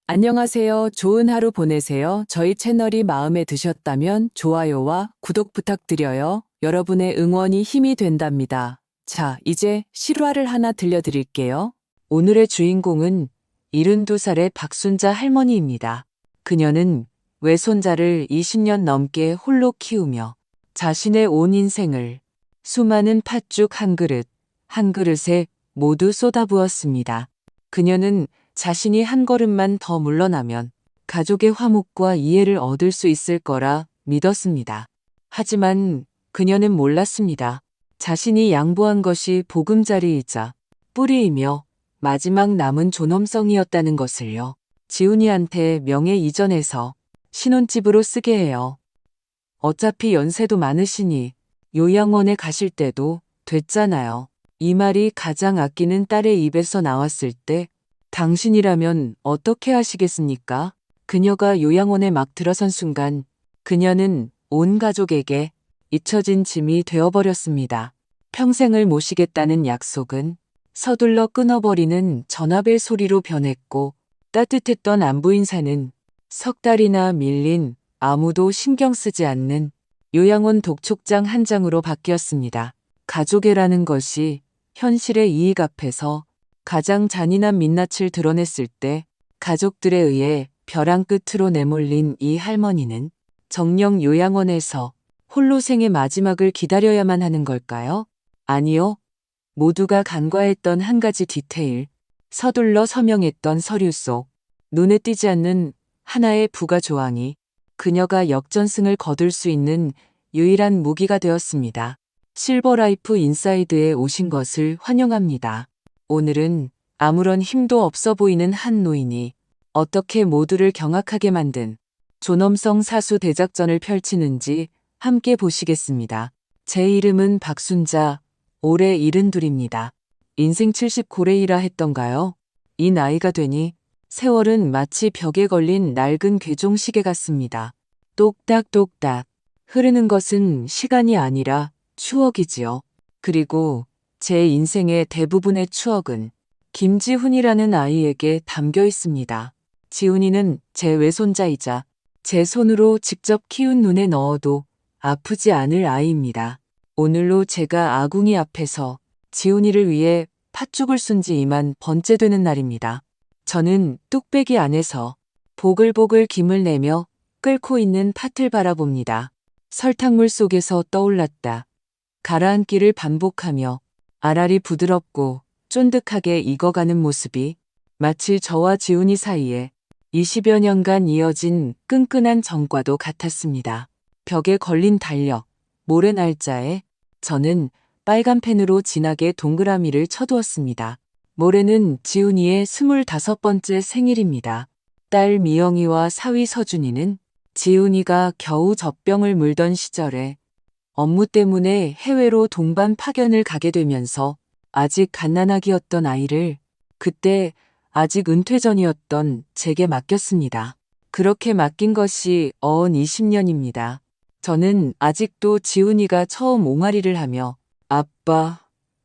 안녕하세요. 좋은 하루 보내세요. 저희 채널이 마음에 드셨다면 좋아요와 구독 부탁드려요. 여러분의 응원이 힘이 된답니다. 자, 이제 실화를 하나 들려드릴게요. 오늘의 주인공은 72살의 박순자 할머니입니다. 그녀는 외손자를 20년 넘게 홀로 키우며 자신의 온 인생을 수많은 팥죽 한 그릇, 한 그릇에 모두 쏟아부었습니다. 그녀는 자신이 한 걸음만 더 물러나면 가족의 화목과 이해를 얻을 수 있을 거라 믿었습니다. 하지만 그녀는 몰랐습니다. 자신이 양보한 것이 보금자리이자 뿌리이며 마지막 남은 존엄성이었다는 것을요. 지훈이한테 명예 이전해서 신혼집으로 쓰게 해요. 어차피 연세도 많으시니 요양원에 가실 때도 됐잖아요. 이 말이 가장 아끼는 딸의 입에서 나왔을 때 당신이라면 어떻게 하시겠습니까? 그녀가 요양원에 막 들어선 순간 그녀는 온 가족에게 잊혀진 짐이 되어버렸습니다. 평생을 모시겠다는 약속은 서둘러 끊어버리는 전화벨 소리로 변했고 따뜻했던 안부 인사는 석 달이나 밀린 아무도 신경 쓰지 않는 요양원 독촉장 한 장으로 바뀌었습니다. 가족애라는 것이 현실의 이익 앞에서 가장 잔인한 민낯을 드러냈을 때 가족들에 의해 벼랑 끝으로 내몰린 이 할머니는 정녕 요양원에서 홀로 생의 마지막을 기다려야만 하는 걸까요? 아니요. 모두가 간과했던 한 가지 디테일, 서둘러 서명했던 서류 속 눈에 띄지 않는 하나의 부가 조항이 그녀가 역전승을 거둘 수 있는 유일한 무기가 되었습니다. 실버라이프 인사이드에 오신 것을 환영합니다. 오늘은 아무런 힘도 없어 보이는 한 노인이 어떻게 모두를 경악하게 만든 존엄성 사수 대작전을 펼치는지 함께 보시겠습니다. 제 이름은 박순자, 올해 72입니다. 인생 70고래이라 했던가요? 이 나이가 되니 세월은 마치 벽에 걸린 낡은 괴종시계 같습니다. 똑딱똑딱 흐르는 것은 시간이 아니라 추억이지요. 그리고 제 인생의 대부분의 추억은 김지훈이라는 아이에게 담겨 있습니다. 지훈이는 제 외손자이자 제 손으로 직접 키운 눈에 넣어도 아프지 않을 아이입니다. 오늘로 제가 아궁이 앞에서 지훈이를 위해 팥죽을 쏜 지 이만 번째 되는 날입니다. 저는 뚝배기 안에서 보글보글 김을 내며 끓고 있는 팥을 바라봅니다. 설탕물 속에서 떠올랐다. 가라앉기를 반복하며 알알이 부드럽고 쫀득하게 익어가는 모습이 마치 저와 지훈이 사이에 20여 년간 이어진 끈끈한 정과도 같았습니다. 벽에 걸린 달력, 모레 날짜에 저는 빨간 펜으로 진하게 동그라미를 쳐두었습니다. 모레는 지훈이의 25번째 생일입니다. 딸 미영이와 사위 서준이는 지훈이가 겨우 젖병을 물던 시절에 업무 때문에 해외로 동반 파견을 가게 되면서 아직 갓난아기였던 아이를 그때 아직 은퇴 전이었던 제게 맡겼습니다. 그렇게 맡긴 것이 어언 20년입니다. 저는 아직도 지훈이가 처음 옹알이를 하며 아빠,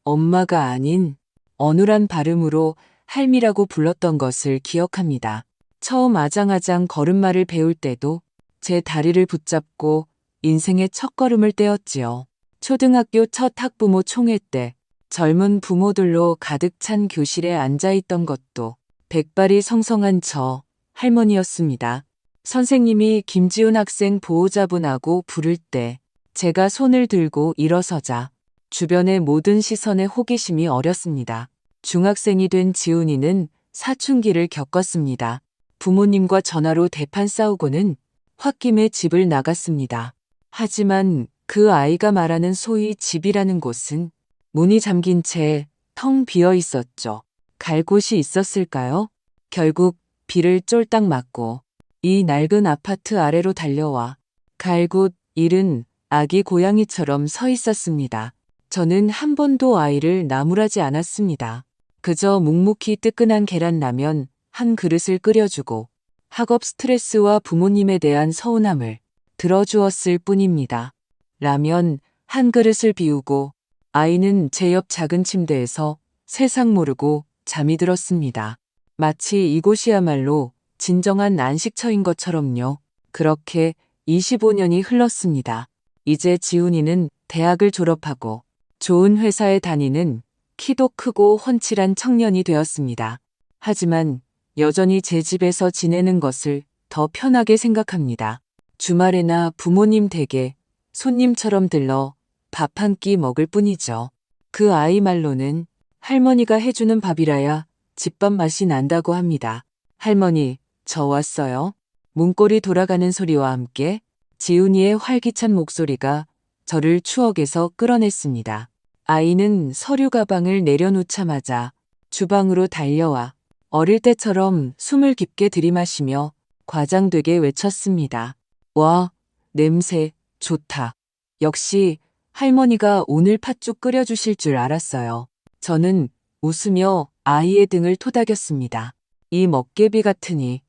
엄마가 아닌 어눌한 발음으로 할미라고 불렀던 것을 기억합니다. 처음 아장아장 걸음마를 배울 때도 제 다리를 붙잡고 인생의 첫걸음을 떼었지요. 초등학교 첫 학부모 총회 때 젊은 부모들로 가득 찬 교실에 앉아있던 것도 백발이 성성한 저 할머니였습니다. 선생님이 김지훈 학생 보호자분하고 부를 때 제가 손을 들고 일어서자 주변의 모든 시선에 호기심이 어렸습니다. 중학생이 된 지훈이는 사춘기를 겪었습니다. 부모님과 전화로 대판 싸우고는 홧김에 집을 나갔습니다. 하지만 그 아이가 말하는 소위 집이라는 곳은 문이 잠긴 채 텅 비어 있었죠. 갈 곳이 있었을까요? 결국 비를 쫄딱 맞고 이 낡은 아파트 아래로 달려와 갈곳 잃은 아기 고양이처럼 서 있었습니다. 저는 한 번도 아이를 나무라지 않았습니다. 그저 묵묵히 뜨끈한 계란라면 한 그릇을 끓여주고 학업 스트레스와 부모님에 대한 서운함을 들어주었을 뿐입니다. 라면 한 그릇을 비우고 아이는 제 옆 작은 침대에서 세상 모르고 잠이 들었습니다. 마치 이곳이야말로 진정한 안식처인 것처럼요. 그렇게 25년이 흘렀습니다. 이제 지훈이는 대학을 졸업하고 좋은 회사에 다니는 키도 크고 훤칠한 청년이 되었습니다. 하지만 여전히 제 집에서 지내는 것을 더 편하게 생각합니다. 주말에나 부모님 댁에 손님처럼 들러 밥 한 끼 먹을 뿐이죠. 그 아이 말로는 할머니가 해주는 밥이라야 집밥 맛이 난다고 합니다. 할머니, 저 왔어요. 문고리 돌아가는 소리와 함께 지훈이의 활기찬 목소리가 저를 추억에서 끌어냈습니다. 아이는 서류 가방을 내려놓자마자 주방으로 달려와 어릴 때처럼 숨을 깊게 들이마시며 과장되게 외쳤습니다. 와, 냄새 좋다. 역시 할머니가 오늘 팥죽 끓여주실 줄 알았어요. 저는 웃으며 아이의 등을 토닥였습니다. 이 먹개비 같으니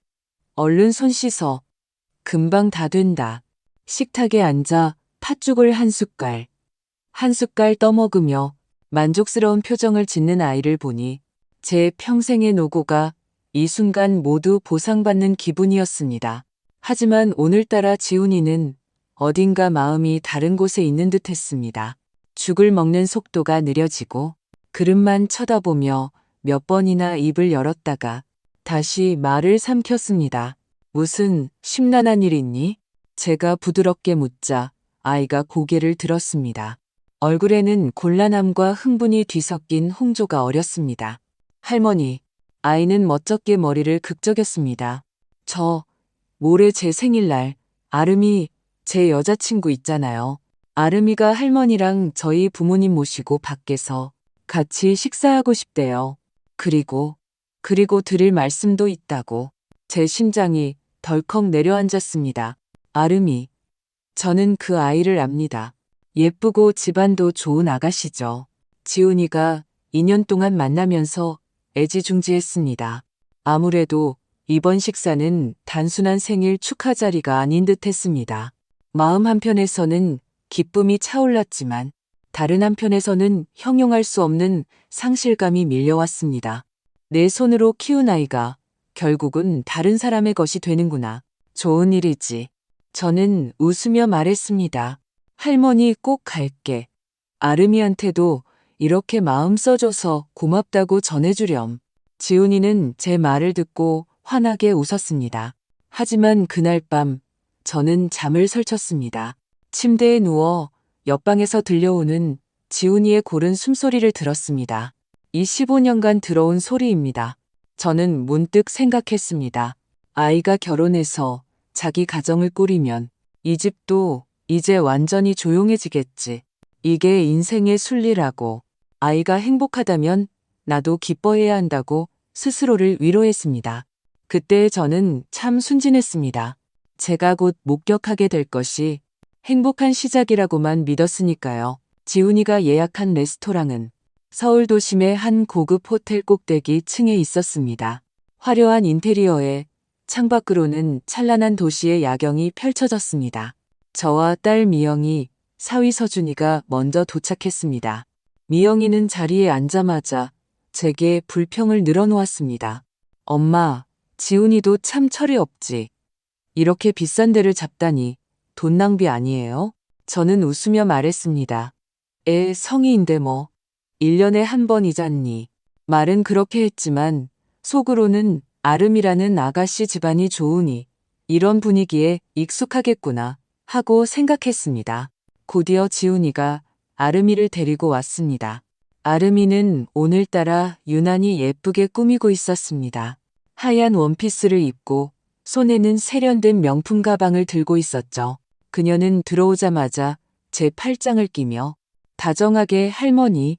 얼른 손 씻어. 금방 다 된다. 식탁에 앉아 팥죽을 한 숟갈 떠먹으며 만족스러운 표정을 짓는 아이를 보니 제 평생의 노고가 이 순간 모두 보상받는 기분이었습니다. 하지만 오늘따라 지훈이는 어딘가 마음이 다른 곳에 있는 듯 했습니다. 죽을 먹는 속도가 느려지고 그릇만 쳐다보며 몇 번이나 입을 열었다가 다시 말을 삼켰습니다. 무슨 심란한 일 있니? 제가 부드럽게 묻자 아이가 고개를 들었습니다. 얼굴에는 곤란함과 흥분이 뒤섞인 홍조가 어렸습니다. 할머니, 아이는 멋쩍게 머리를 극적였습니다. 모레 제 생일날 아름이 제 여자친구 있잖아요. 아름이가 할머니랑 저희 부모님 모시고 밖에서 같이 식사하고 싶대요. 그리고 드릴 말씀도 있다고. 제 심장이 덜컥 내려앉았습니다. 아름이. 저는 그 아이를 압니다. 예쁘고 집안도 좋은 아가씨죠. 지훈이가 2년 동안 만나면서 애지중지했습니다. 아무래도 이번 식사는 단순한 생일 축하 자리가 아닌 듯 했습니다. 마음 한편에서는 기쁨이 차올랐지만 다른 한편에서는 형용할 수 없는 상실감이 밀려왔습니다. 내 손으로 키운 아이가 결국은 다른 사람의 것이 되는구나. 좋은 일이지. 저는 웃으며 말했습니다. 할머니 꼭 갈게. 아름이한테도 이렇게 마음 써줘서 고맙다고 전해주렴. 지훈이는 제 말을 듣고 환하게 웃었습니다. 하지만 그날 밤 저는 잠을 설쳤습니다. 침대에 누워 옆방에서 들려오는 지훈이의 고른 숨소리를 들었습니다. 이 15년간 들어온 소리입니다. 저는 문득 생각했습니다. 아이가 결혼해서 자기 가정을 꾸리면 이 집도 이제 완전히 조용해지겠지. 이게 인생의 순리라고. 아이가 행복하다면 나도 기뻐해야 한다고 스스로를 위로했습니다. 그때 저는 참 순진했습니다. 제가 곧 목격하게 될 것이 행복한 시작이라고만 믿었으니까요. 지훈이가 예약한 레스토랑은 서울 도심의 한 고급 호텔 꼭대기 층에 있었습니다. 화려한 인테리어에 창밖으로는 찬란한 도시의 야경이 펼쳐졌습니다. 저와 딸 미영이, 사위 서준이가 먼저 도착했습니다. 미영이는 자리에 앉자마자 제게 불평을 늘어놓았습니다. 엄마, 지훈이도 참 철이 없지. 이렇게 비싼 데를 잡다니 돈 낭비 아니에요? 저는 웃으며 말했습니다. 애 성의인데 뭐. 1년에 한 번이잖니. 말은 그렇게 했지만 속으로는 아름이라는 아가씨 집안이 좋으니 이런 분위기에 익숙하겠구나 하고 생각했습니다. 곧이어 지훈이가 아름이를 데리고 왔습니다. 아름이는 오늘따라 유난히 예쁘게 꾸미고 있었습니다. 하얀 원피스를 입고 손에는 세련된 명품 가방을 들고 있었죠. 그녀는 들어오자마자 제 팔짱을 끼며 다정하게 할머니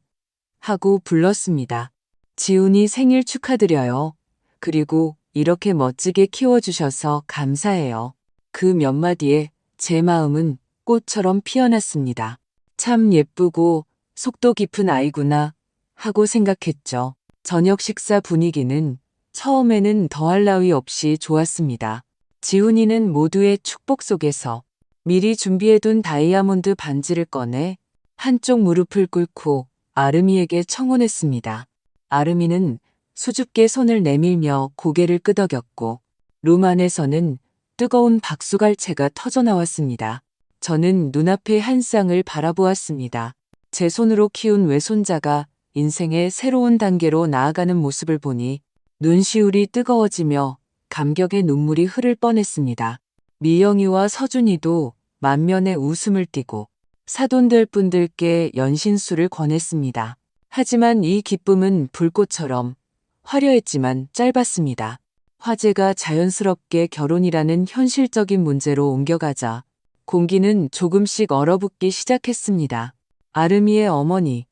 하고 불렀습니다. 지훈이 생일 축하드려요. 그리고 이렇게 멋지게 키워주셔서 감사해요. 그 몇 마디에 제 마음은 꽃처럼 피어났습니다. 참 예쁘고 속도 깊은 아이구나 하고 생각했죠. 저녁 식사 분위기는 처음에는 더할 나위 없이 좋았습니다. 지훈이는 모두의 축복 속에서 미리 준비해둔 다이아몬드 반지를 꺼내 한쪽 무릎을 꿇고 아름이에게 청혼했습니다. 아름이는 수줍게 손을 내밀며 고개를 끄덕였고 룸 안에서는 뜨거운 박수갈채가 터져나왔습니다. 저는 눈앞의 한 쌍을 바라보았습니다. 제 손으로 키운 외손자가 인생의 새로운 단계로 나아가는 모습을 보니 눈시울이 뜨거워지며 감격의 눈물이 흐를 뻔했습니다. 미영이와 서준이도 만면에 웃음을 띠고 사돈들 분들께 연신술을 권했습니다. 하지만 이 기쁨은 불꽃처럼 화려했지만 짧았습니다. 화제가 자연스럽게 결혼이라는 현실적인 문제로 옮겨가자 공기는 조금씩 얼어붙기 시작했습니다. 아름이의 어머니,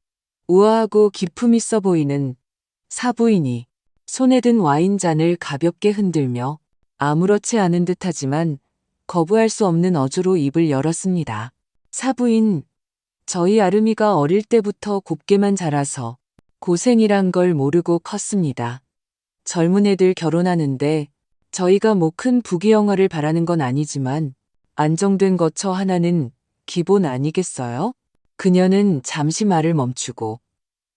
우아하고 기품 있어 보이는 사부인이 손에 든 와인잔을 가볍게 흔들며 아무렇지 않은 듯하지만 거부할 수 없는 어조로 입을 열었습니다. 사부인, 저희 아름이가 어릴 때부터 곱게만 자라서 고생이란 걸 모르고 컸습니다. 젊은 애들 결혼하는데 저희가 뭐 큰 부귀영화를 바라는 건 아니지만 안정된 거처 하나는 기본 아니겠어요? 그녀는 잠시 말을 멈추고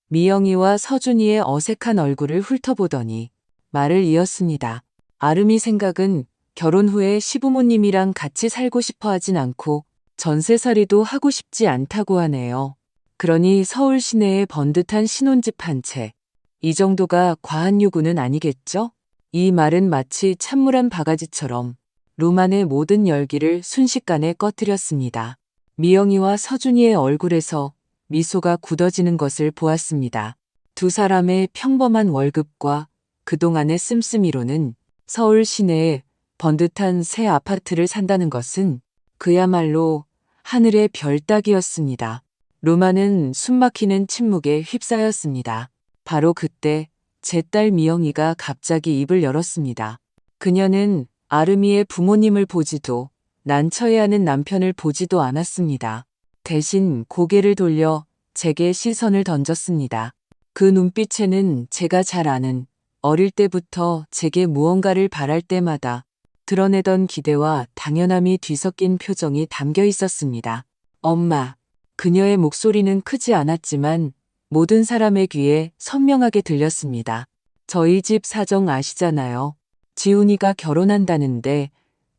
미영이와 서준이의 어색한 얼굴을 훑어보더니 말을 이었습니다. 아름이 생각은 결혼 후에 시부모님이랑 같이 살고 싶어 하진 않고 전세살이도 하고 싶지 않다고 하네요. 그러니 서울 시내에 번듯한 신혼집 한 채. 이 정도가 과한 요구는 아니겠죠? 이 말은 마치 찬물 한 바가지처럼 룸 안의 모든 열기를 순식간에 꺼뜨렸습니다. 미영이와 서준이의 얼굴에서 미소가 굳어지는 것을 보았습니다. 두 사람의 평범한 월급과 그동안의 씀씀이로는 서울 시내에 번듯한 새 아파트를 산다는 것은 그야말로 하늘의 별 따기였습니다. 룸 안은 숨막히는 침묵에 휩싸였습니다. 바로 그때 제 딸 미영이가 갑자기 입을 열었습니다. 그녀는 아름이의 부모님을 보지도 난처해하는 남편을 보지도 않았습니다. 대신 고개를 돌려 제게 시선을 던졌습니다. 그 눈빛에는 제가 잘 아는 어릴 때부터 제게 무언가를 바랄 때마다 드러내던 기대와 당연함이 뒤섞인 표정이 담겨 있었습니다. 엄마. 그녀의 목소리는 크지 않았지만 모든 사람의 귀에 선명하게 들렸습니다. 저희 집 사정 아시잖아요. 지훈이가 결혼한다는데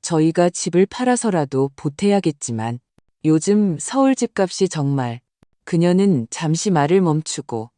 저희가 집을 팔아서라도 보태야겠지만 요즘 서울 집값이 정말. 그녀는 잠시 말을 멈추고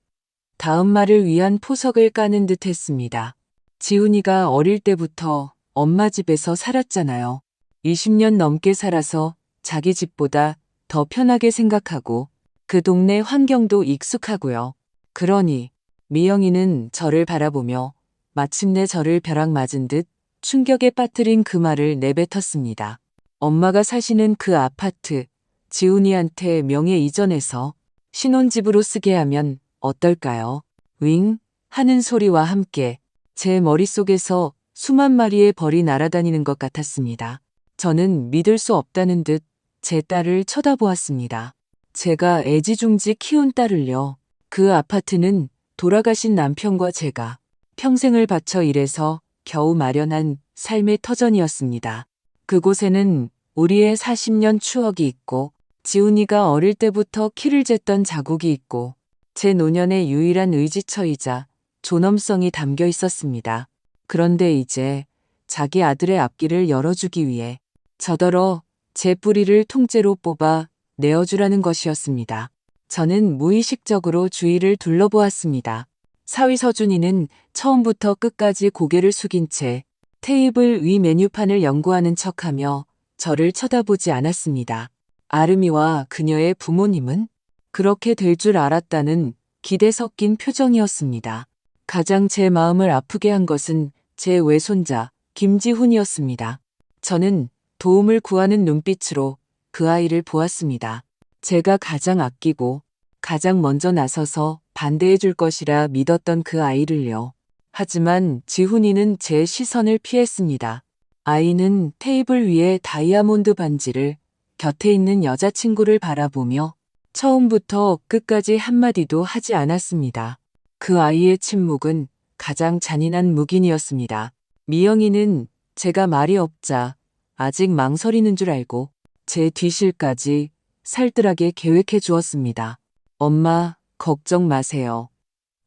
다음 말을 위한 포석을 까는 듯 했습니다. 지훈이가 어릴 때부터 엄마 집에서 살았잖아요. 20년 넘게 살아서 자기 집보다 더 편하게 생각하고 그 동네 환경도 익숙하고요. 그러니 미영이는 저를 바라보며 마침내 저를 벼락 맞은 듯 충격에 빠뜨린 그 말을 내뱉었습니다. 엄마가 사시는 그 아파트, 지훈이한테 명예 이전해서 신혼집으로 쓰게 하면 어떨까요? 윙 하는 소리와 함께 제 머릿속에서 수만 마리의 벌이 날아다니는 것 같았습니다. 저는 믿을 수 없다는 듯 제 딸을 쳐다보았습니다. 제가 애지중지 키운 딸을요. 그 아파트는 돌아가신 남편과 제가 평생을 바쳐 일해서 겨우 마련한 삶의 터전이었습니다. 그곳에는 우리의 40년 추억이 있고 지훈이가 어릴 때부터 키를 쟀던 자국이 있고 제 노년의 유일한 의지처이자 존엄성이 담겨 있었습니다. 그런데 이제 자기 아들의 앞길을 열어주기 위해 저더러 제 뿌리를 통째로 뽑아 내어주라는 것이었습니다. 저는 무의식적으로 주위를 둘러보았습니다. 사위 서준이는 처음부터 끝까지 고개를 숙인 채 테이블 위 메뉴판을 연구하는 척하며 저를 쳐다보지 않았습니다. 아름이와 그녀의 부모님은 그렇게 될 줄 알았다는 기대 섞인 표정이었습니다. 가장 제 마음을 아프게 한 것은 제 외손자 김지훈이었습니다. 저는 도움을 구하는 눈빛으로 그 아이를 보았습니다. 제가 가장 아끼고 가장 먼저 나서서 반대해 줄 것이라 믿었던 그 아이를요. 하지만 지훈이는 제 시선을 피했습니다. 아이는 테이블 위에 다이아몬드 반지를 곁에 있는 여자친구를 바라보며 처음부터 끝까지 한마디도 하지 않았습니다. 그 아이의 침묵은 가장 잔인한 묵인이었습니다. 미영이는 제가 말이 없자 아직 망설이는 줄 알고 제 뒤실까지 살뜰하게 계획해 주었습니다. 엄마, 걱정 마세요.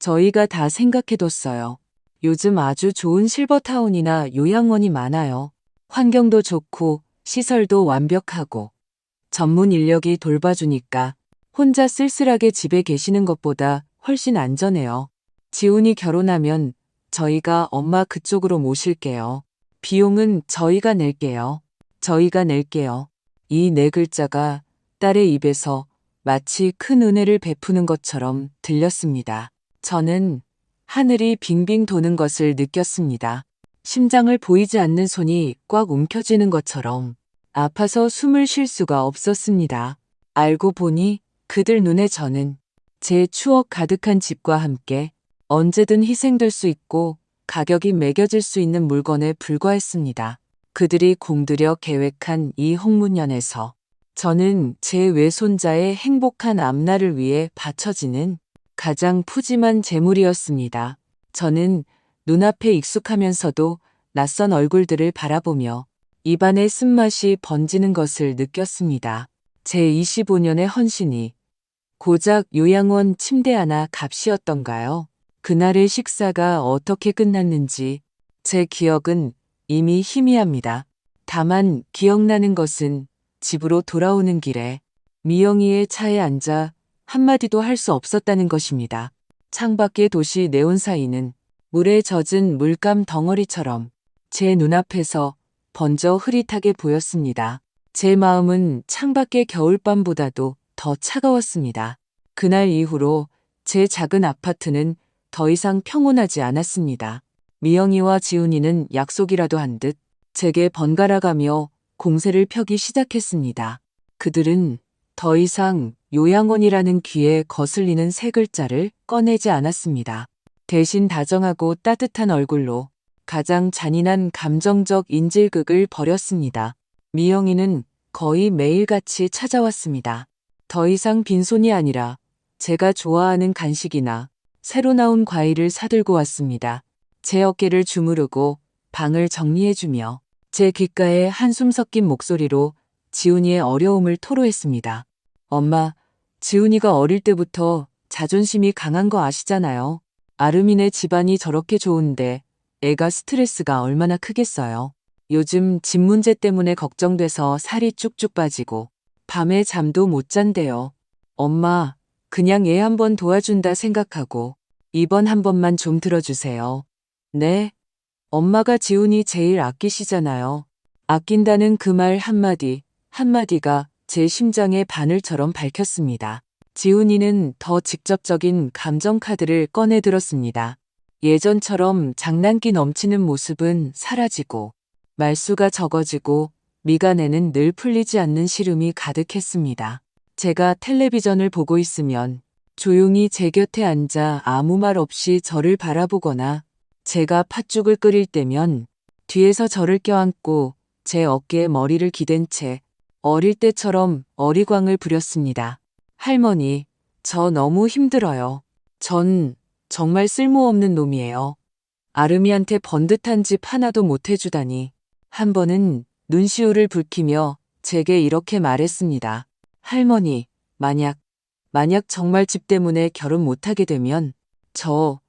저희가 다 생각해뒀어요. 요즘 아주 좋은 실버타운이나 요양원이 많아요. 환경도 좋고 시설도 완벽하고 전문 인력이 돌봐주니까 혼자 쓸쓸하게 집에 계시는 것보다 훨씬 안전해요. 지훈이 결혼하면 저희가 엄마 그쪽으로 모실게요. 비용은 저희가 낼게요. 저희가 낼게요. 이 네 글자가 딸의 입에서 마치 큰 은혜를 베푸는 것처럼 들렸습니다. 저는 하늘이 빙빙 도는 것을 느꼈습니다. 심장을 보이지 않는 손이 꽉 움켜쥐는 것처럼 아파서 숨을 쉴 수가 없었습니다. 알고 보니 그들 눈에 저는 제 추억 가득한 집과 함께 언제든 희생될 수 있고 가격이 매겨질 수 있는 물건에 불과했습니다. 그들이 공들여 계획한 이 홍문연에서 저는 제 외손자의 행복한 앞날을 위해 바쳐지는 가장 푸짐한 재물이었습니다. 저는 눈앞에 익숙하면서도 낯선 얼굴들을 바라보며 입안에 쓴맛이 번지는 것을 느꼈습니다. 제 25년의 헌신이 고작 요양원 침대 하나 값이었던가요? 그날의 식사가 어떻게 끝났는지 제 기억은 이미 희미합니다. 다만 기억나는 것은 집으로 돌아오는 길에 미영이의 차에 앉아 한마디도 할 수 없었다는 것입니다. 창밖의 도시 네온사인은 물에 젖은 물감 덩어리처럼 제 눈앞에서 번져 흐릿하게 보였습니다. 제 마음은 창밖의 겨울밤보다도 더 차가웠습니다. 그날 이후로 제 작은 아파트는 더 이상 평온하지 않았습니다. 미영이와 지훈이는 약속이라도 한 듯 제게 번갈아가며 공세를 펴기 시작했습니다. 그들은 더 이상 요양원이라는 귀에 거슬리는 세 글자를 꺼내지 않았습니다. 대신 다정하고 따뜻한 얼굴로 가장 잔인한 감정적 인질극을 벌였습니다. 미영이는 거의 매일같이 찾아왔습니다. 더 이상 빈손이 아니라 제가 좋아하는 간식이나 새로 나온 과일을 사들고 왔습니다. 제 어깨를 주무르고 방을 정리해주며 제 귓가에 한숨 섞인 목소리로 지훈이의 어려움을 토로했습니다. 엄마, 지훈이가 어릴 때부터 자존심이 강한 거 아시잖아요. 아름이네 집안이 저렇게 좋은데 애가 스트레스가 얼마나 크겠어요. 요즘 집 문제 때문에 걱정돼서 살이 쭉쭉 빠지고 밤에 잠도 못 잔대요. 엄마, 그냥 얘 한번 도와준다 생각하고 이번 한 번만 좀 들어주세요. 네? 엄마가 지훈이 제일 아끼시잖아요. 아낀다는 그 말 한마디, 한마디가 제 심장의 바늘처럼 밝혔습니다. 지훈이는 더 직접적인 감정카드를 꺼내 들었습니다. 예전처럼 장난기 넘치는 모습은 사라지고 말수가 적어지고 미간에는 늘 풀리지 않는 시름이 가득했습니다. 제가 텔레비전을 보고 있으면 조용히 제 곁에 앉아 아무 말 없이 저를 바라보거나 제가 팥죽을 끓일 때면 뒤에서 저를 껴안고 제 어깨에 머리를 기댄 채 어릴 때처럼 어리광을 부렸습니다. 할머니, 저 너무 힘들어요. 전 정말 쓸모없는 놈이에요. 아름이한테 번듯한 집 하나도 못 해주다니. 한 번은 눈시울을 붉히며 제게 이렇게 말했습니다. 할머니, 만약 정말 집 때문에 결혼 못하게 되면 저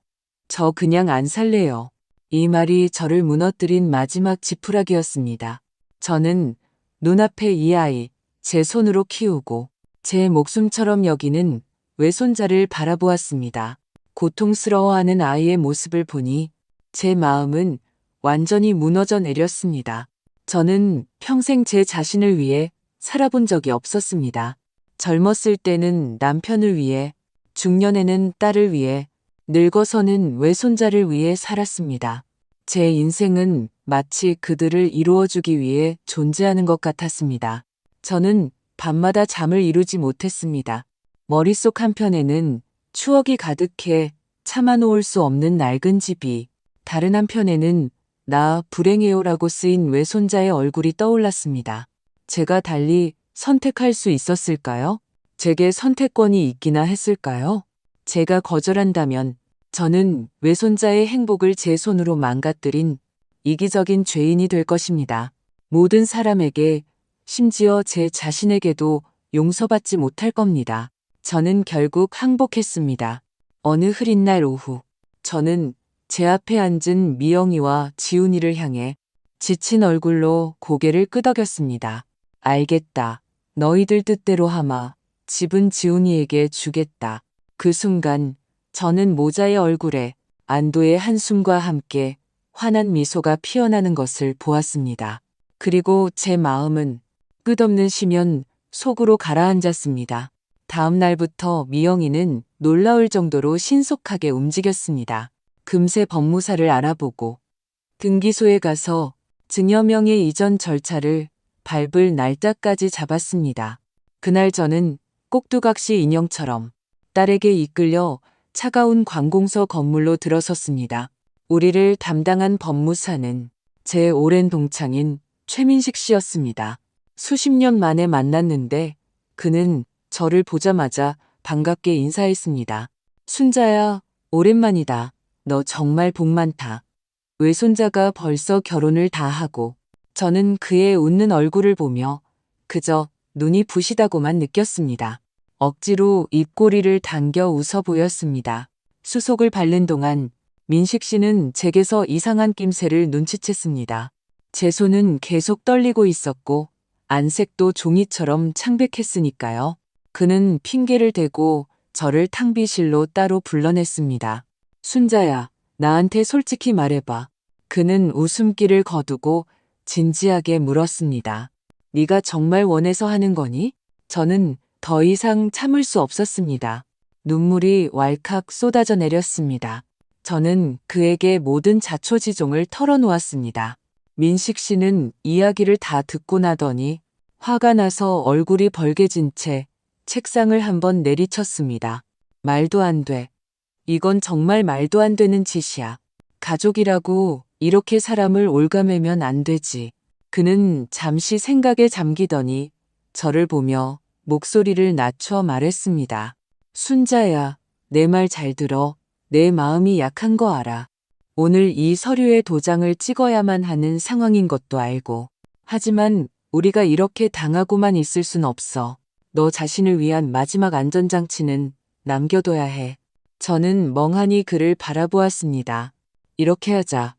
그냥 안 살래요. 이 말이 저를 무너뜨린 마지막 지푸라기였습니다. 저는 눈앞에 이 아이, 제 손으로 키우고 제 목숨처럼 여기는 외손자를 바라보았습니다. 고통스러워하는 아이의 모습을 보니 제 마음은 완전히 무너져 내렸습니다. 저는 평생 제 자신을 위해 살아본 적이 없었습니다. 젊었을 때는 남편을 위해, 중년에는 딸을 위해, 늙어서는 외손자를 위해 살았습니다. 제 인생은 마치 그들을 이루어주기 위해 존재하는 것 같았습니다. 저는 밤마다 잠을 이루지 못했습니다. 머릿속 한편에는 추억이 가득해 참아놓을 수 없는 낡은 집이, 다른 한편에는 나 불행해요라고 쓰인 외손자의 얼굴이 떠올랐습니다. 제가 달리 선택할 수 있었을까요? 제게 선택권이 있기나 했을까요? 제가 거절한다면 저는 외손자의 행복을 제 손으로 망가뜨린 이기적인 죄인이 될 것입니다. 모든 사람에게, 심지어 제 자신에게도 용서받지 못할 겁니다. 저는 결국 항복했습니다. 어느 흐린 날 오후, 저는 제 앞에 앉은 미영이와 지훈이를 향해 지친 얼굴로 고개를 끄덕였습니다. 알겠다. 너희들 뜻대로 하마. 집은 지훈이에게 주겠다. 그 순간 저는 모자의 얼굴에 안도의 한숨과 함께 환한 미소가 피어나는 것을 보았습니다. 그리고 제 마음은 끝없는 시면 속으로 가라앉았습니다. 다음 날부터 미영이는 놀라울 정도로 신속하게 움직였습니다. 금세 법무사를 알아보고 등기소에 가서 증여명의 이전 절차를 밟을 날짜까지 잡았습니다. 그날 저는 꼭두각시 인형처럼 딸에게 이끌려 차가운 관공서 건물로 들어섰습니다. 우리를 담당한 법무사는 제 오랜 동창인 최민식 씨였습니다. 수십 년 만에 만났는데 그는 저를 보자마자 반갑게 인사했습니다. 순자야, 오랜만이다. 너 정말 복 많다. 외손자가 벌써 결혼을 다 하고 저는 그의 웃는 얼굴을 보며 그저 눈이 부시다고만 느꼈습니다. 억지로 입꼬리를 당겨 웃어 보였습니다. 수속을 밟는 동안 민식 씨는 제게서 이상한 낌새를 눈치챘습니다. 제 손은 계속 떨리고 있었고 안색도 종이처럼 창백했으니까요. 그는 핑계를 대고 저를 탕비실로 따로 불러냈습니다. 순자야, 나한테 솔직히 말해봐. 그는 웃음기를 거두고 진지하게 물었습니다. 네가 정말 원해서 하는 거니? 저는 더 이상 참을 수 없었습니다. 눈물이 왈칵 쏟아져 내렸습니다. 저는 그에게 모든 자초지종을 털어놓았습니다. 민식 씨는 이야기를 다 듣고 나더니 화가 나서 얼굴이 벌개진 채 책상을 한번 내리쳤습니다. 말도 안 돼. 이건 정말 말도 안 되는 짓이야. 가족이라고 이렇게 사람을 올가매면 안 되지. 그는 잠시 생각에 잠기더니 저를 보며 목소리를 낮춰 말했습니다. 순자야, 내 말 잘 들어. 내 마음이 약한 거 알아. 오늘 이 서류에 도장을 찍어야만 하는 상황인 것도 알고. 하지만 우리가 이렇게 당하고만 있을 순 없어. 너 자신을 위한 마지막 안전장치는 남겨둬야 해. 저는 멍하니 그를 바라보았습니다. 이렇게 하자.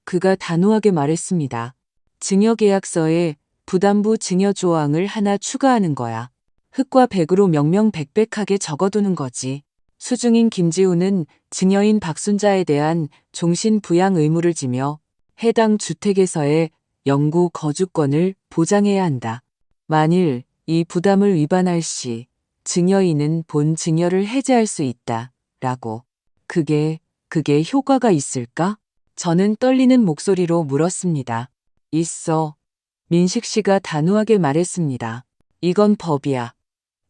그가 단호하게 말했습니다. 증여계약서에 부담부 증여 조항을 하나 추가하는 거야. 흑과 백으로 명명백백하게 적어두는 거지. 수중인 김지우는 증여인 박순자에 대한 종신 부양 의무를 지며 해당 주택에서의 영구 거주권을 보장해야 한다. 만일 이 부담을 위반할 시 증여인은 본 증여를 해제할 수 있다. 라고. 그게 효과가 있을까? 저는 떨리는 목소리로 물었습니다. 있어. 민식 씨가 단호하게 말했습니다. 이건 법이야.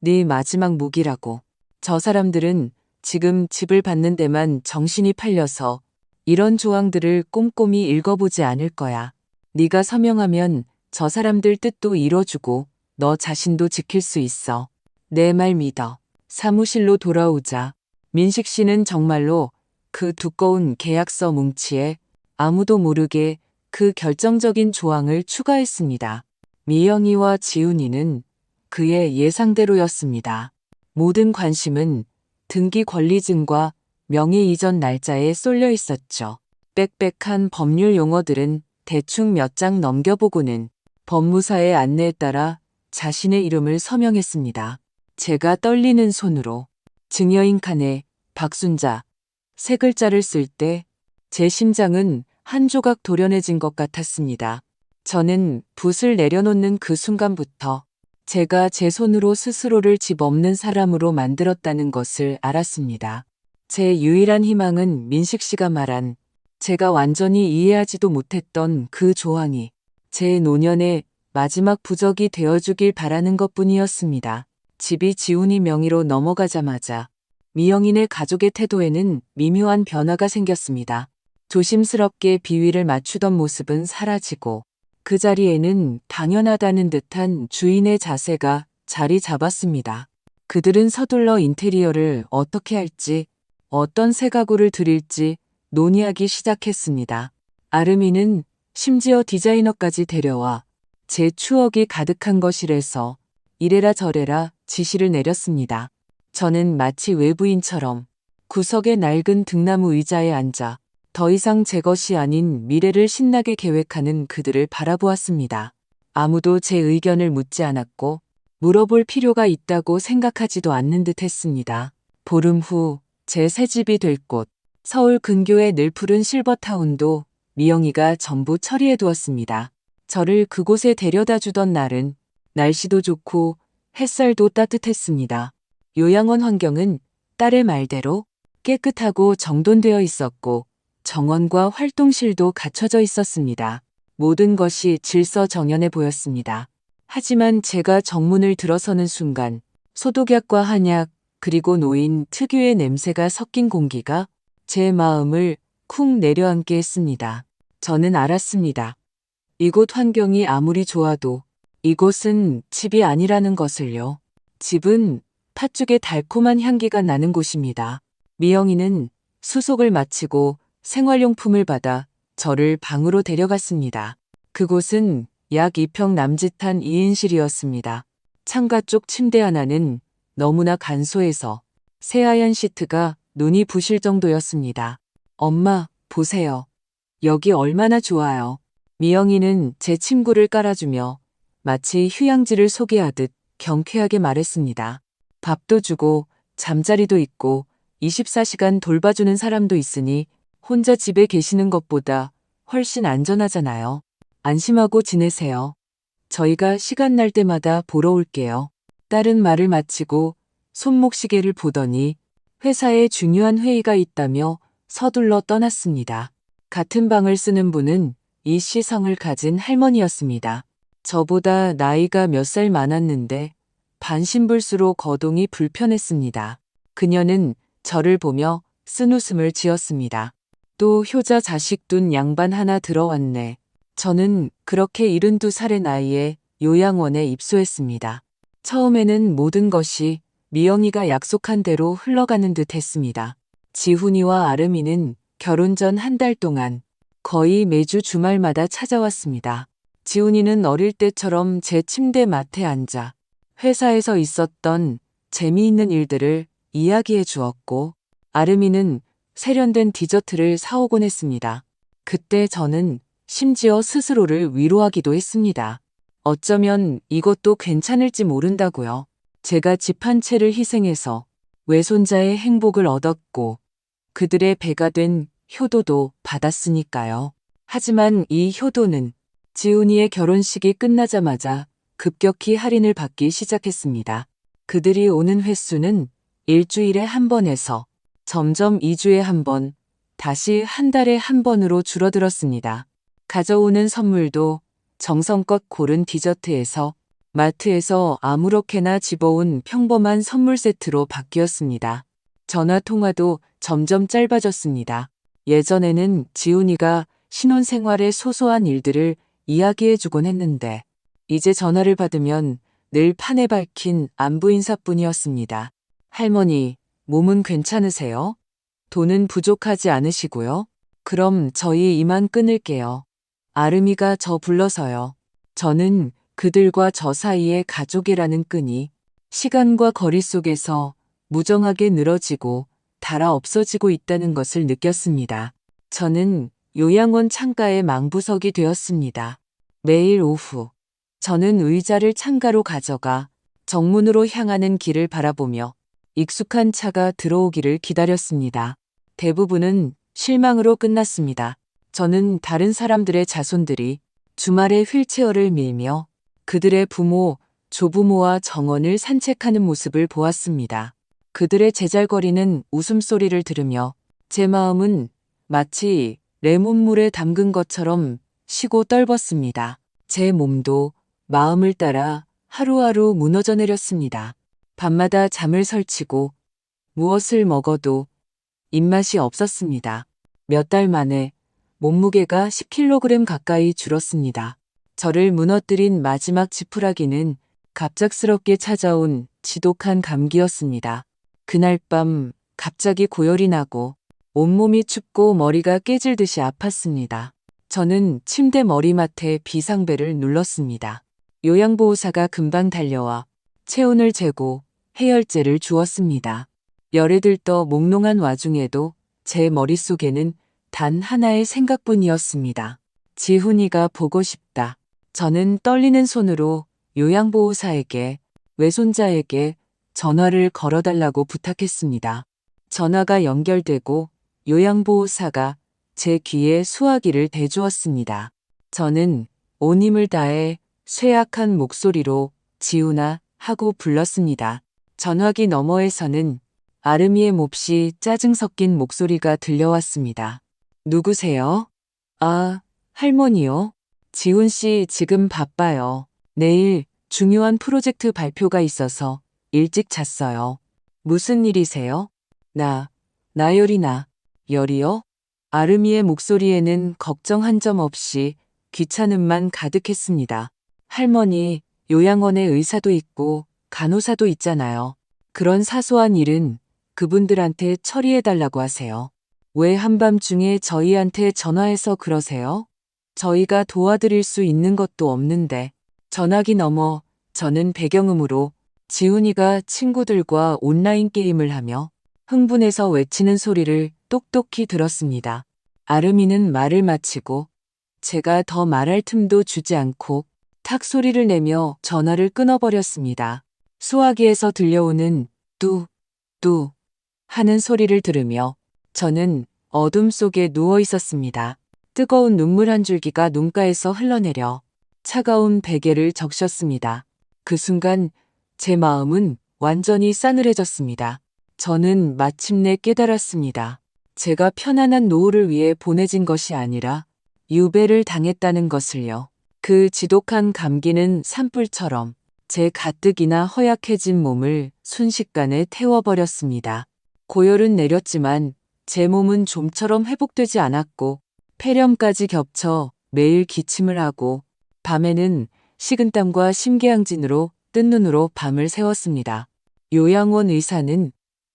네 마지막 무기라고. 저 사람들은 지금 집을 받는 데만 정신이 팔려서 이런 조항들을 꼼꼼히 읽어보지 않을 거야. 네가 서명하면 저 사람들 뜻도 이뤄주고 너 자신도 지킬 수 있어. 내 말 믿어. 사무실로 돌아오자. 민식 씨는 정말로 그 두꺼운 계약서 뭉치에 아무도 모르게 그 결정적인 조항을 추가했습니다. 미영이와 지훈이는 그의 예상대로였습니다. 모든 관심은 등기 권리증과 명의 이전 날짜에 쏠려 있었죠. 빽빽한 법률 용어들은 대충 몇 장 넘겨보고는 법무사의 안내에 따라 자신의 이름을 서명했습니다. 제가 떨리는 손으로 증여인 칸에 박순자 세 글자를 쓸 때 제 심장은 한 조각 도련해진 것 같았습니다. 저는 붓을 내려놓는 그 순간부터 제가 제 손으로 스스로를 집 없는 사람으로 만들었다는 것을 알았습니다. 제 유일한 희망은 민식 씨가 말한 제가 완전히 이해하지도 못했던 그 조항이 제 노년의 마지막 부적이 되어주길 바라는 것뿐이었습니다. 집이 지훈이 명의로 넘어가자마자 미영인의 가족의 태도에는 미묘한 변화가 생겼습니다. 조심스럽게 비위를 맞추던 모습은 사라지고 그 자리에는 당연하다는 듯한 주인의 자세가 자리 잡았습니다. 그들은 서둘러 인테리어를 어떻게 할지, 어떤 새 가구를 들일지 논의하기 시작했습니다. 아름이는 심지어 디자이너까지 데려와 제 추억이 가득한 거실에서 이래라 저래라 지시를 내렸습니다. 저는 마치 외부인처럼 구석의 낡은 등나무 의자에 앉아 더 이상 제 것이 아닌 미래를 신나게 계획하는 그들을 바라보았습니다. 아무도 제 의견을 묻지 않았고 물어볼 필요가 있다고 생각하지도 않는 듯 했습니다. 보름 후 제 새집이 될 곳, 서울 근교의 늘 푸른 실버타운도 미영이가 전부 처리해 두었습니다. 저를 그곳에 데려다 주던 날은 날씨도 좋고 햇살도 따뜻했습니다. 요양원 환경은 딸의 말대로 깨끗하고 정돈되어 있었고 정원과 활동실도 갖춰져 있었습니다. 모든 것이 질서정연해 보였습니다. 하지만 제가 정문을 들어서는 순간 소독약과 한약 그리고 노인 특유의 냄새가 섞인 공기가 제 마음을 쿵 내려앉게 했습니다. 저는 알았습니다. 이곳 환경이 아무리 좋아도 이곳은 집이 아니라는 것을요. 집은 팥죽의 달콤한 향기가 나는 곳입니다. 미영이는 수속을 마치고 생활용품을 받아 저를 방으로 데려갔습니다. 그곳은 약 2평 남짓한 2인실이었습니다. 창가 쪽 침대 하나는 너무나 간소해서 새하얀 시트가 눈이 부실 정도였습니다. 엄마, 보세요. 여기 얼마나 좋아요. 미영이는 제 침구를 깔아주며 마치 휴양지를 소개하듯 경쾌하게 말했습니다. 밥도 주고 잠자리도 있고 24시간 돌봐주는 사람도 있으니 혼자 집에 계시는 것보다 훨씬 안전하잖아요. 안심하고 지내세요. 저희가 시간 날 때마다 보러 올게요. 딸은 말을 마치고 손목시계를 보더니 회사에 중요한 회의가 있다며 서둘러 떠났습니다. 같은 방을 쓰는 분은 이 시성을 가진 할머니였습니다. 저보다 나이가 몇 살 많았는데 반신불수로 거동이 불편했습니다. 그녀는 저를 보며 쓴웃음을 지었습니다. 또 효자 자식 둔 양반 하나 들어왔네. 저는 그렇게 72살의 나이에 요양원에 입소했습니다. 처음에는 모든 것이 미영이가 약속한 대로 흘러가는 듯 했습니다. 지훈이와 아름이는 결혼 전 한 달 동안 거의 매주 주말마다 찾아왔습니다. 지훈이는 어릴 때처럼 제 침대 맡에 앉아 회사에서 있었던 재미있는 일들을 이야기해 주었고 아름이는 세련된 디저트를 사오곤 했습니다. 그때 저는 심지어 스스로를 위로하기도 했습니다. 어쩌면 이것도 괜찮을지 모른다고요. 제가 집 한 채를 희생해서 외손자의 행복을 얻었고 그들의 배가 된 효도도 받았으니까요. 하지만 이 효도는 지훈이의 결혼식이 끝나자마자 급격히 할인을 받기 시작했습니다. 그들이 오는 횟수는 일주일에 한 번에서 점점 2주에 한 번, 다시 한 달에 한 번으로 줄어들었습니다. 가져오는 선물도 정성껏 고른 디저트에서 마트에서 아무렇게나 집어온 평범한 선물 세트로 바뀌었습니다. 전화 통화도 점점 짧아졌습니다. 예전에는 지훈이가 신혼생활의 소소한 일들을 이야기해주곤 했는데 이제 전화를 받으면 늘 판에 박힌 안부 인사뿐이었습니다. 할머니, 몸은 괜찮으세요? 돈은 부족하지 않으시고요? 그럼 저희 이만 끊을게요. 아름이가 저 불러서요. 저는 그들과 저 사이의 가족이라는 끈이 시간과 거리 속에서 무정하게 늘어지고 닳아 없어지고 있다는 것을 느꼈습니다. 저는 요양원 창가의 망부석이 되었습니다. 매일 오후 저는 의자를 창가로 가져가 정문으로 향하는 길을 바라보며 익숙한 차가 들어오기를 기다렸습니다. 대부분은 실망으로 끝났습니다. 저는 다른 사람들의 자손들이 주말에 휠체어를 밀며 그들의 부모, 조부모와 정원을 산책하는 모습을 보았습니다. 그들의 제잘거리는 웃음소리를 들으며 제 마음은 마치 레몬물에 담근 것처럼 쉬고 떨궜습니다. 제 몸도 마음을 따라 하루하루 무너져 내렸습니다. 밤마다 잠을 설치고 무엇을 먹어도 입맛이 없었습니다. 몇 달 만에 몸무게가 10kg 가까이 줄었습니다. 저를 무너뜨린 마지막 지푸라기는 갑작스럽게 찾아온 지독한 감기였습니다. 그날 밤 갑자기 고열이 나고 온몸이 춥고 머리가 깨질듯이 아팠습니다. 저는 침대 머리맡에 비상벨을 눌렀습니다. 요양보호사가 금방 달려와 체온을 재고 해열제를 주었습니다. 열에 들떠 몽롱한 와중에도 제 머릿속에는 단 하나의 생각뿐이었습니다. 지훈이가 보고 싶다. 저는 떨리는 손으로 요양보호사에게, 외손자에게 전화를 걸어달라고 부탁했습니다. 전화가 연결되고 요양보호사가 제 귀에 수화기를 대주었습니다. 저는 온 힘을 다해 쇠약한 목소리로 지훈아 하고 불렀습니다. 전화기 너머에서는 아름이의 몹시 짜증 섞인 목소리가 들려왔습니다. 누구세요? 아, 할머니요. 지훈 씨 지금 바빠요. 내일 중요한 프로젝트 발표가 있어서 일찍 잤어요. 무슨 일이세요? 나열이나. 열이요? 아름이의 목소리에는 걱정 한 점 없이 귀찮음만 가득했습니다. 할머니, 요양원에 의사도 있고 간호사도 있잖아요. 그런 사소한 일은 그분들한테 처리해달라고 하세요. 왜 한밤중에 저희한테 전화해서 그러세요? 저희가 도와드릴 수 있는 것도 없는데. 전화기 너머 저는 배경음으로 지훈이가 친구들과 온라인 게임을 하며 흥분해서 외치는 소리를 똑똑히 들었습니다. 아름이는 말을 마치고 제가 더 말할 틈도 주지 않고 탁 소리를 내며 전화를 끊어버렸습니다. 수화기에서 들려오는 뚜 하는 소리를 들으며 저는 어둠 속에 누워 있었습니다. 뜨거운 눈물 한 줄기가 눈가에서 흘러내려 차가운 베개를 적셨습니다. 그 순간 제 마음은 완전히 싸늘해졌습니다. 저는 마침내 깨달았습니다. 제가 편안한 노후를 위해 보내진 것이 아니라 유배를 당했다는 것을요. 그 지독한 감기는 산불처럼 제 가뜩이나 허약해진 몸을 순식간에 태워버렸습니다. 고열은 내렸지만 제 몸은 좀처럼 회복되지 않았고 폐렴까지 겹쳐 매일 기침을 하고 밤에는 식은땀과 심계항진으로 뜬 눈으로 밤을 새웠습니다. 요양원 의사는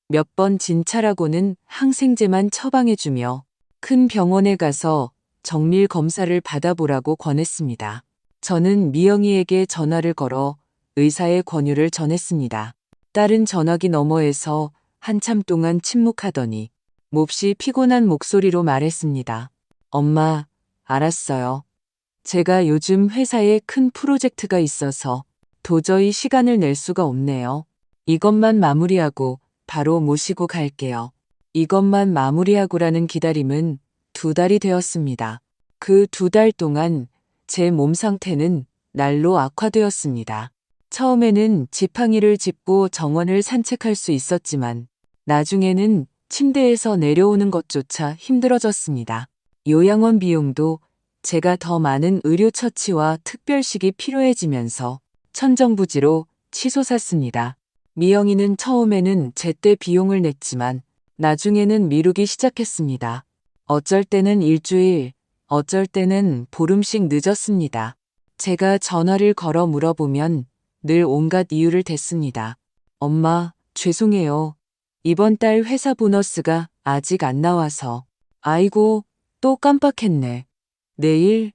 몇 번 진찰하고는 항생제만 처방해주며 큰 병원에 가서 정밀 검사를 받아보라고 권했습니다. 저는 미영이에게 전화를 걸어 의사의 권유를 전했습니다. 딸은 전화기 너머에서 한참 동안 침묵하더니 몹시 피곤한 목소리로 말했습니다. 엄마, 알았어요. 제가 요즘 회사에 큰 프로젝트가 있어서 도저히 시간을 낼 수가 없네요. 이것만 마무리하고 바로 모시고 갈게요. 이것만 마무리하고라는 기다림은 2달이 되었습니다. 그 2달 동안 제 몸 상태는 날로 악화되었습니다. 처음에는 지팡이를 짚고 정원을 산책할 수 있었지만 나중에는 침대에서 내려오는 것조차 힘들어졌습니다. 요양원 비용도 제가 더 많은 의료처치와 특별식이 필요해지면서 천정부지로 치솟았습니다. 미영이는 처음에는 제때 비용을 냈지만 나중에는 미루기 시작했습니다. 어쩔 때는 일주일, 어쩔 때는 보름씩 늦었습니다. 제가 전화를 걸어 물어보면 늘 온갖 이유를 댔습니다. 엄마, 죄송해요. 이번 달 회사 보너스가 아직 안 나와서. 아이고, 또 깜빡했네. 내일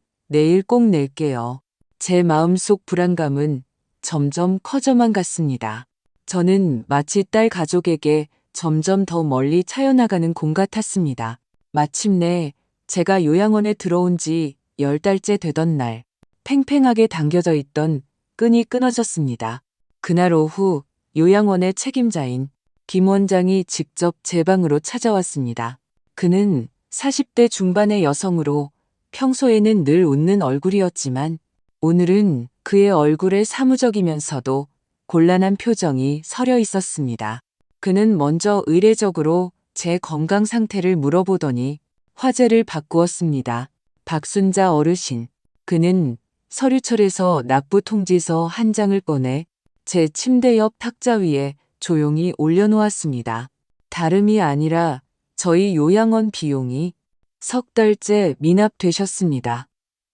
꼭 낼게요. 제 마음속 불안감은 점점 커져만 갔습니다. 저는 마치 딸 가족에게 점점 더 멀리 차여나가는 공 같았습니다. 마침내 제가 요양원에 들어온 지 10달째 되던 날, 팽팽하게 당겨져 있던 끈이 끊어졌습니다. 그날 오후 요양원의 책임자인 김 원장이 직접 제 방으로 찾아왔습니다. 그는 40대 중반의 여성으로 평소에는 늘 웃는 얼굴이었지만 오늘은 그의 얼굴에 사무적이면서도 곤란한 표정이 서려 있었습니다. 그는 먼저 의례적으로 제 건강 상태를 물어보더니 화제를 바꾸었습니다. 박순자 어르신. 그는 서류철에서 납부 통지서 한 장을 꺼내 제 침대 옆 탁자 위에 조용히 올려놓았습니다. 다름이 아니라 저희 요양원 비용이 석 달째 미납되셨습니다.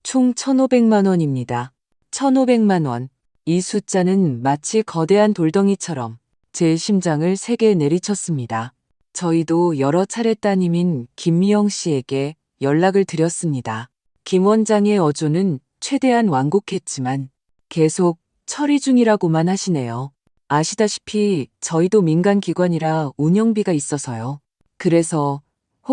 총 1,500만 원입니다. 1,500만 원. 이 숫자는 마치 거대한 돌덩이처럼 제 심장을 세게 내리쳤습니다. 저희도 여러 차례 따님인 김미영 씨에게 연락을 드렸습니다. 김 원장의 어조는 최대한 완곡했지만 계속 처리 중이라고만 하시네요. 아시다시피 저희도 민간기관이라 운영비가 있어서요. 그래서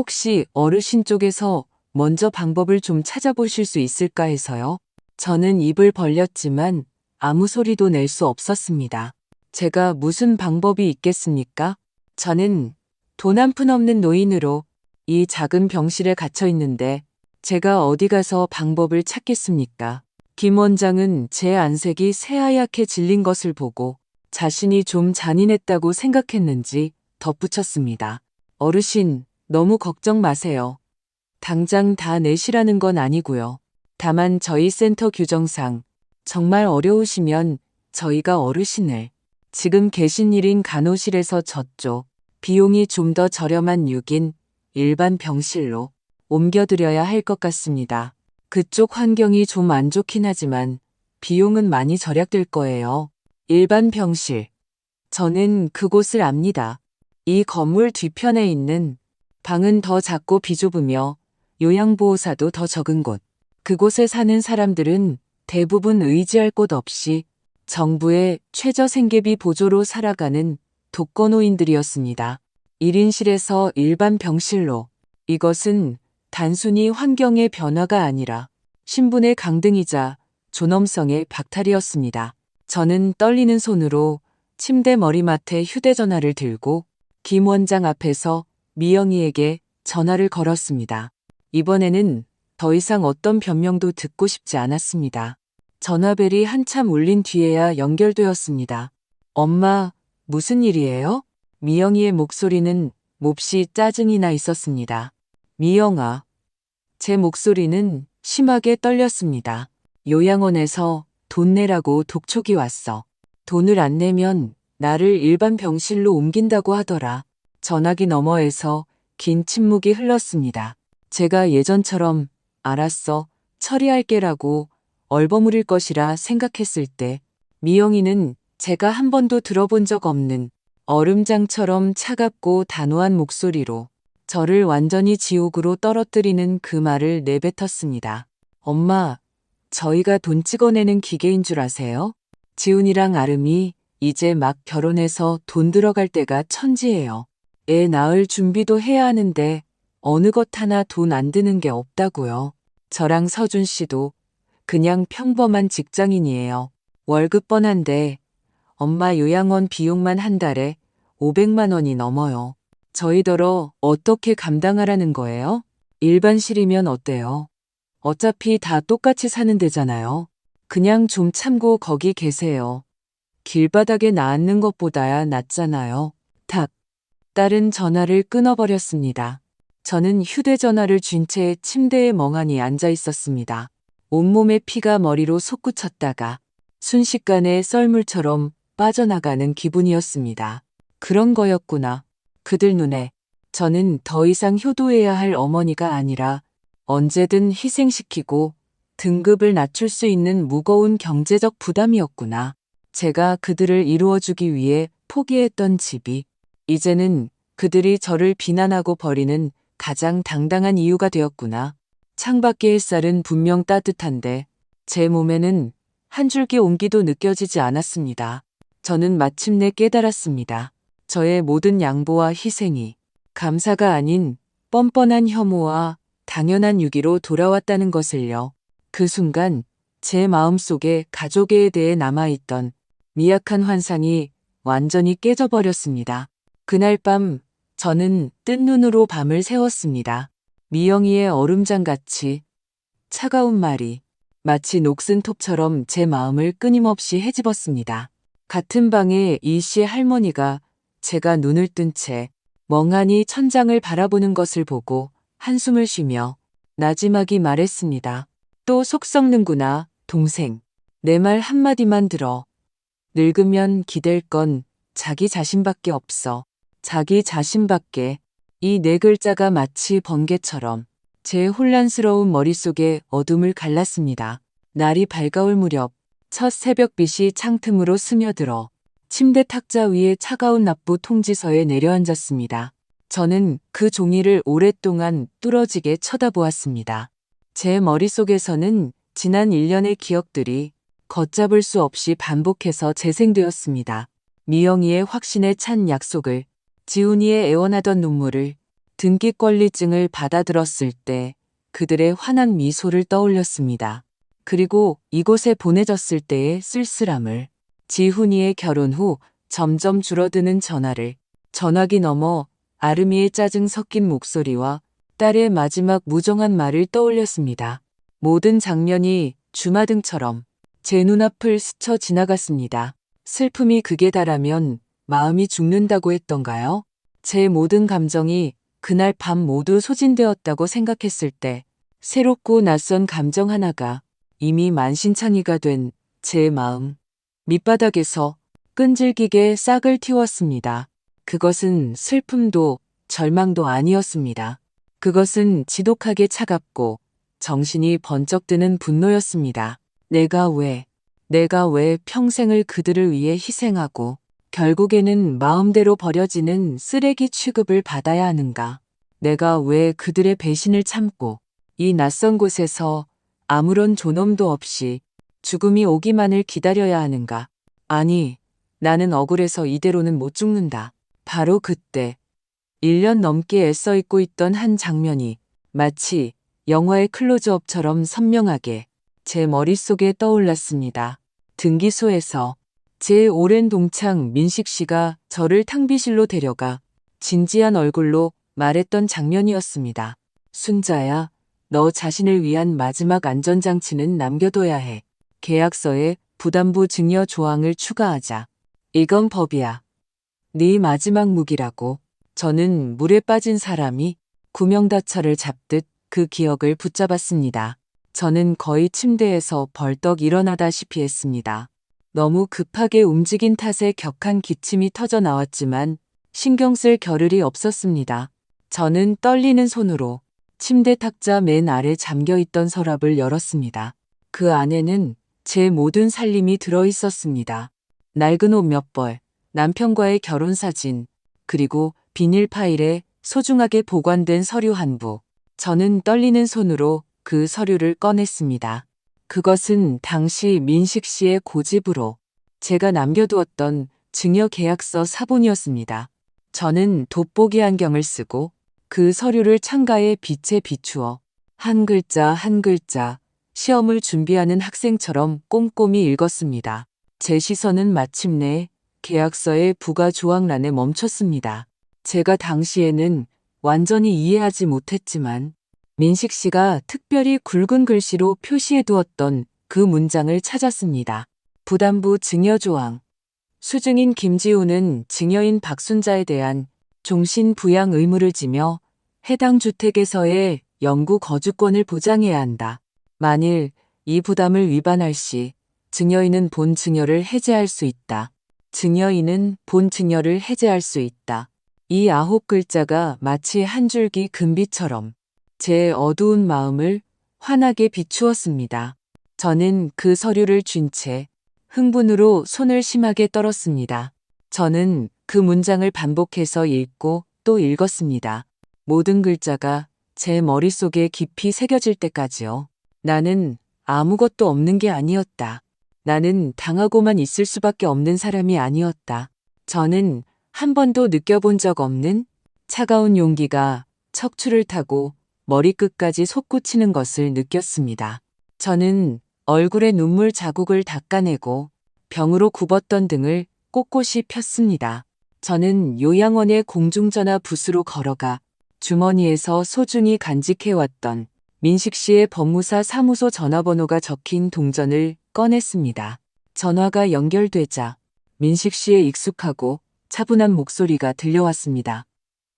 혹시 어르신 쪽에서 먼저 방법을 좀 찾아보실 수 있을까 해서요. 저는 입을 벌렸지만 아무 소리도 낼 수 없었습니다. 제가 무슨 방법이 있겠습니까? 저는 돈 한 푼 없는 노인으로 이 작은 병실에 갇혀 있는데 제가 어디 가서 방법을 찾겠습니까? 김 원장은 제 안색이 새하얗게 질린 것을 보고 자신이 좀 잔인했다고 생각했는지 덧붙였습니다. 어르신, 너무 걱정 마세요. 당장 다 내시라는 건 아니고요. 다만 저희 센터 규정상 정말 어려우시면 저희가 어르신을 지금 계신 1인 간호실에서 저쪽 비용이 좀 더 저렴한 6인 일반 병실로 옮겨드려야 할 것 같습니다. 그쪽 환경이 좀 안 좋긴 하지만 비용은 많이 절약될 거예요. 일반 병실. 저는 그곳을 압니다. 이 건물 뒤편에 있는 방은 더 작고 비좁으며 요양보호사도 더 적은 곳. 그곳에 사는 사람들은 대부분 의지할 곳 없이 정부의 최저생계비 보조로 살아가는 독거노인들이었습니다. 1인실에서 일반 병실로. 이것은 단순히 환경의 변화가 아니라 신분의 강등이자 존엄성의 박탈이었습니다. 저는 떨리는 손으로 침대 머리맡에 휴대전화를 들고 김 원장 앞에서 미영이에게 전화를 걸었습니다. 이번에는 더 이상 어떤 변명도 듣고 싶지 않았습니다. 전화벨이 한참 울린 뒤에야 연결되었습니다. 엄마, 무슨 일이에요? 미영이의 목소리는 몹시 짜증이 나 있었습니다. 미영아. 제 목소리는 심하게 떨렸습니다. 요양원에서 돈 내라고 독촉이 왔어. 돈을 안 내면 나를 일반 병실로 옮긴다고 하더라. 전화기 너머에서 긴 침묵이 흘렀습니다. 제가 예전처럼 알았어, 처리할게라고 얼버무릴 것이라 생각했을 때 미영이는 제가 한 번도 들어본 적 없는 얼음장처럼 차갑고 단호한 목소리로 저를 완전히 지옥으로 떨어뜨리는 그 말을 내뱉었습니다. 엄마, 저희가 돈 찍어내는 기계인 줄 아세요? 지훈이랑 아름이 이제 막 결혼해서 돈 들어갈 때가 천지예요. 애 낳을 준비도 해야 하는데 어느 것 하나 돈 안 드는 게 없다고요. 저랑 서준 씨도 그냥 평범한 직장인이에요. 월급 뻔한데 엄마 요양원 비용만 한 달에 500만 원이 넘어요. 저희더러 어떻게 감당하라는 거예요? 일반실이면 어때요? 어차피 다 똑같이 사는 데잖아요. 그냥 좀 참고 거기 계세요. 길바닥에 놔앉는 것보다야 낫잖아요. 탁. 딸은 전화를 끊어버렸습니다. 저는 휴대전화를 쥔 채 침대에 멍하니 앉아 있었습니다. 온몸에 피가 머리로 솟구쳤다가 순식간에 썰물처럼 빠져나가는 기분이었습니다. 그런 거였구나. 그들 눈에 저는 더 이상 효도해야 할 어머니가 아니라 언제든 희생시키고 등급을 낮출 수 있는 무거운 경제적 부담이었구나. 제가 그들을 이루어주기 위해 포기했던 집이 이제는 그들이 저를 비난하고 버리는 가장 당당한 이유가 되었구나. 창밖의 햇살은 분명 따뜻한데 제 몸에는 한 줄기 온기도 느껴지지 않았습니다. 저는 마침내 깨달았습니다. 저의 모든 양보와 희생이 감사가 아닌 뻔뻔한 혐오와 당연한 유기로 돌아왔다는 것을요. 그 순간 제 마음속에 가족에 대해 남아있던 미약한 환상이 완전히 깨져버렸습니다. 그날 밤 저는 뜬 눈으로 밤을 새웠습니다. 미영이의 얼음장같이 차가운 말이 마치 녹슨 톱처럼 제 마음을 끊임없이 헤집었습니다. 같은 방에 이 씨의 할머니가 제가 눈을 뜬 채 멍하니 천장을 바라보는 것을 보고 한숨을 쉬며 나지막이 말했습니다. 또 속 썩는구나, 동생. 내 말 한마디만 들어. 늙으면 기댈 건 자기 자신밖에 없어. 자기 자신밖에. 이 네 글자가 마치 번개처럼 제 혼란스러운 머릿속에 어둠을 갈랐습니다. 날이 밝아올 무렵 첫 새벽빛이 창틈으로 스며들어 침대 탁자 위에 차가운 납부 통지서에 내려앉았습니다. 저는 그 종이를 오랫동안 뚫어지게 쳐다보았습니다. 제 머릿속에서는 지난 1년의 기억들이 걷잡을 수 없이 반복해서 재생되었습니다. 미영이의 확신에 찬 약속을, 지훈이의 애원하던 눈물을, 등기권리증을 받아들었을 때 그들의 환한 미소를 떠올렸습니다. 그리고 이곳에 보내졌을 때의 쓸쓸함을, 지훈이의 결혼 후 점점 줄어드는 전화를, 전화기 너머 아름이의 짜증 섞인 목소리와 딸의 마지막 무정한 말을 떠올렸습니다. 모든 장면이 주마등처럼 제 눈앞을 스쳐 지나갔습니다. 슬픔이 극에 달하면 마음이 죽는다고 했던가요? 제 모든 감정이 그날 밤 모두 소진되었다고 생각했을 때 새롭고 낯선 감정 하나가 이미 만신창이가 된 제 마음 밑바닥에서 끈질기게 싹을 틔웠습니다. 그것은 슬픔도 절망도 아니었습니다. 그것은 지독하게 차갑고 정신이 번쩍 드는 분노였습니다. 내가 왜 평생을 그들을 위해 희생하고 결국에는 마음대로 버려지는 쓰레기 취급을 받아야 하는가? 내가 왜 그들의 배신을 참고 이 낯선 곳에서 아무런 존엄도 없이 죽음이 오기만을 기다려야 하는가? 아니, 나는 억울해서 이대로는 못 죽는다. 바로 그때 1년 넘게 애써 잊고 있던 한 장면이 마치 영화의 클로즈업처럼 선명하게 제 머릿속에 떠올랐습니다. 등기소에서 제 오랜 동창 민식 씨가 저를 탕비실로 데려가 진지한 얼굴로 말했던 장면이었습니다. 순자야, 너 자신을 위한 마지막 안전장치는 남겨둬야 해. 계약서에 부담부 증여 조항을 추가하자. 이건 법이야. 네 마지막 무기라고. 저는 물에 빠진 사람이 구명다처를 잡듯 그 기억을 붙잡았습니다. 저는 거의 침대에서 벌떡 일어나다시피 했습니다. 너무 급하게 움직인 탓에 격한 기침이 터져 나왔지만 신경 쓸 겨를이 없었습니다. 저는 떨리는 손으로 침대 탁자 맨 아래 잠겨있던 서랍을 열었습니다. 그 안에는 제 모든 살림이 들어 있었습니다. 낡은 옷 몇 벌, 남편과의 결혼사진, 그리고 비닐 파일에 소중하게 보관된 서류 한 부. 저는 떨리는 손으로 그 서류를 꺼냈습니다. 그것은 당시 민식 씨의 고집으로 제가 남겨두었던 증여 계약서 사본이었습니다. 저는 돋보기 안경을 쓰고 그 서류를 창가의 빛에 비추어 한 글자 한 글자 시험을 준비하는 학생처럼 꼼꼼히 읽었습니다. 제 시선은 마침내 계약서의 부가 조항란에 멈췄습니다. 제가 당시에는 완전히 이해하지 못했지만 민식 씨가 특별히 굵은 글씨로 표시해 두었던 그 문장을 찾았습니다. 부담부 증여 조항. 수증인 김지우는 증여인 박순자에 대한 종신 부양 의무를 지며 해당 주택에서의 영구 거주권을 보장해야 한다. 만일 이 부담을 위반할 시 증여인은 본 증여를 해제할 수 있다. 증여인은 본 증여를 해제할 수 있다. 이 9글자가 마치 한 줄기 금빛처럼 제 어두운 마음을 환하게 비추었습니다. 저는 그 서류를 쥔 채 흥분으로 손을 심하게 떨었습니다. 저는 그 문장을 반복해서 읽고 또 읽었습니다. 모든 글자가 제 머릿속에 깊이 새겨질 때까지요. 나는 아무것도 없는 게 아니었다. 나는 당하고만 있을 수밖에 없는 사람이 아니었다. 저는 한 번도 느껴본 적 없는 차가운 용기가 척추를 타고 머리끝까지 솟구치는 것을 느꼈습니다. 저는 얼굴에 눈물 자국을 닦아내고 병으로 굽었던 등을 꼿꼿이 폈습니다. 저는 요양원의 공중전화 부스로 걸어가 주머니에서 소중히 간직해왔던 민식 씨의 법무사 사무소 전화번호가 적힌 동전을 꺼냈습니다. 전화가 연결되자 민식 씨의 익숙하고 차분한 목소리가 들려왔습니다.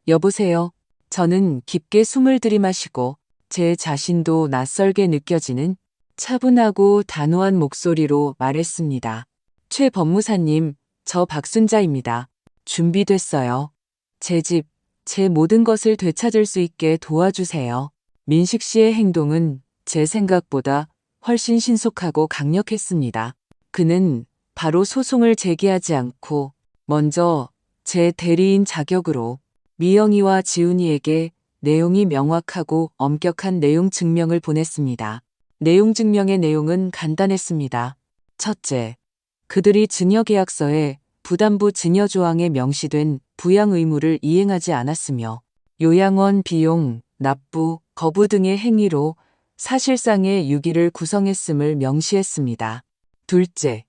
여보세요. 저는 깊게 숨을 들이마시고 제 자신도 낯설게 느껴지는 차분하고 단호한 목소리로 말했습니다. 최 법무사님, 저 박순자입니다. 준비됐어요. 제 집, 제 모든 것을 되찾을 수 있게 도와주세요. 민식 씨의 행동은 제 생각보다 훨씬 신속하고 강력했습니다. 그는 바로 소송을 제기하지 않고 먼저 제 대리인 자격으로 미영이와 지훈이에게 내용이 명확하고 엄격한 내용 증명을 보냈습니다. 내용 증명의 내용은 간단했습니다. 첫째, 그들이 증여계약서에 부담부 증여 조항에 명시된 부양 의무를 이행하지 않았으며 요양원 비용, 납부, 거부 등의 행위로 사실상의 유기를 구성했음을 명시했습니다. 둘째,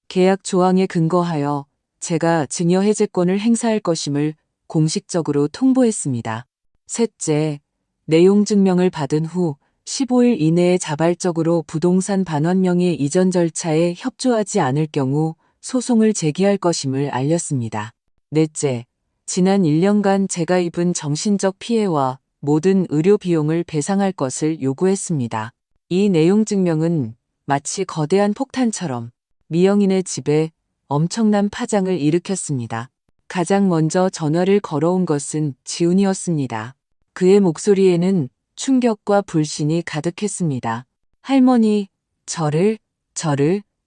계약 조항에 근거하여 제가 증여 해제권을 행사할 것임을 공식적으로 통보했습니다. 셋째, 내용 증명을 받은 후 15일 이내에 자발적으로 부동산 반환명의 이전 절차에 협조하지 않을 경우 소송을 제기할 것임을 알렸습니다. 넷째, 지난 1년간 제가 입은 정신적 피해와 모든 의료 비용을 배상할 것을 요구했습니다. 이 내용 증명은 마치 거대한 폭탄처럼 미영인의 집에 엄청난 파장을 일으켰습니다. 가장 먼저 전화를 걸어온 것은 지훈이었습니다. 그의 목소리에는 충격과 불신이 가득했습니다. 할머니, 저를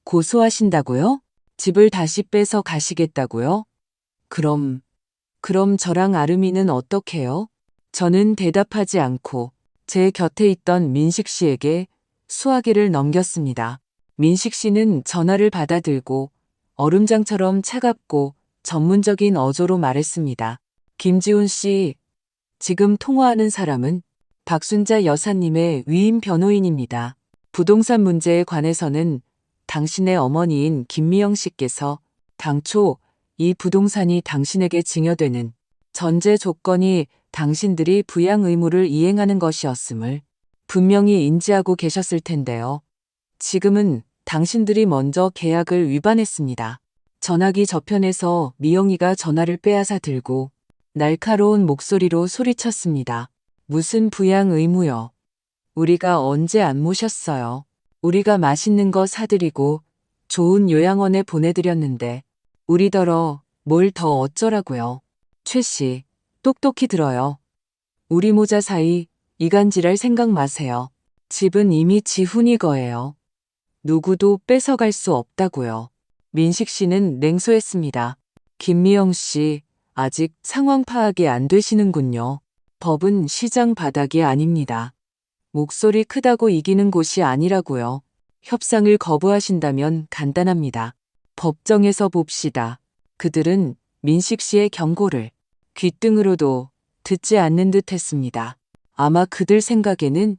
고소하신다고요? 집을 다시 뺏어 가시겠다고요? 그럼 저랑 아름이는 어떡해요? 저는 대답하지 않고 제 곁에 있던 민식 씨에게 수화기를 넘겼습니다. 민식 씨는 전화를 받아들고 얼음장처럼 차갑고 전문적인 어조로 말했습니다. 김지훈 씨, 지금 통화하는 사람은 박순자 여사님의 위임 변호인입니다. 부동산 문제에 관해서는 당신의 어머니인 김미영 씨께서 당초 이 부동산이 당신에게 증여되는 전제 조건이 당신들이 부양 의무를 이행하는 것이었음을 분명히 인지하고 계셨을 텐데요. 지금은 당신들이 먼저 계약을 위반했습니다. 전화기 저편에서 미영이가 전화를 빼앗아 들고 날카로운 목소리로 소리쳤습니다. 무슨 부양 의무요? 우리가 언제 안 모셨어요? 우리가 맛있는 거 사드리고 좋은 요양원에 보내드렸는데 우리더러 뭘 더 어쩌라고요? 최 씨, 똑똑히 들어요. 우리 모자 사이 이간질할 생각 마세요. 집은 이미 지훈이 거예요. 누구도 뺏어갈 수 없다고요. 민식 씨는 냉소했습니다. 김미영 씨, 아직 상황 파악이 안 되시는군요. 법은 시장 바닥이 아닙니다. 목소리 크다고 이기는 곳이 아니라고요. 협상을 거부하신다면 간단합니다. 법정에서 봅시다. 그들은 민식 씨의 경고를 귓등으로도 듣지 않는 듯 했습니다. 아마 그들 생각에는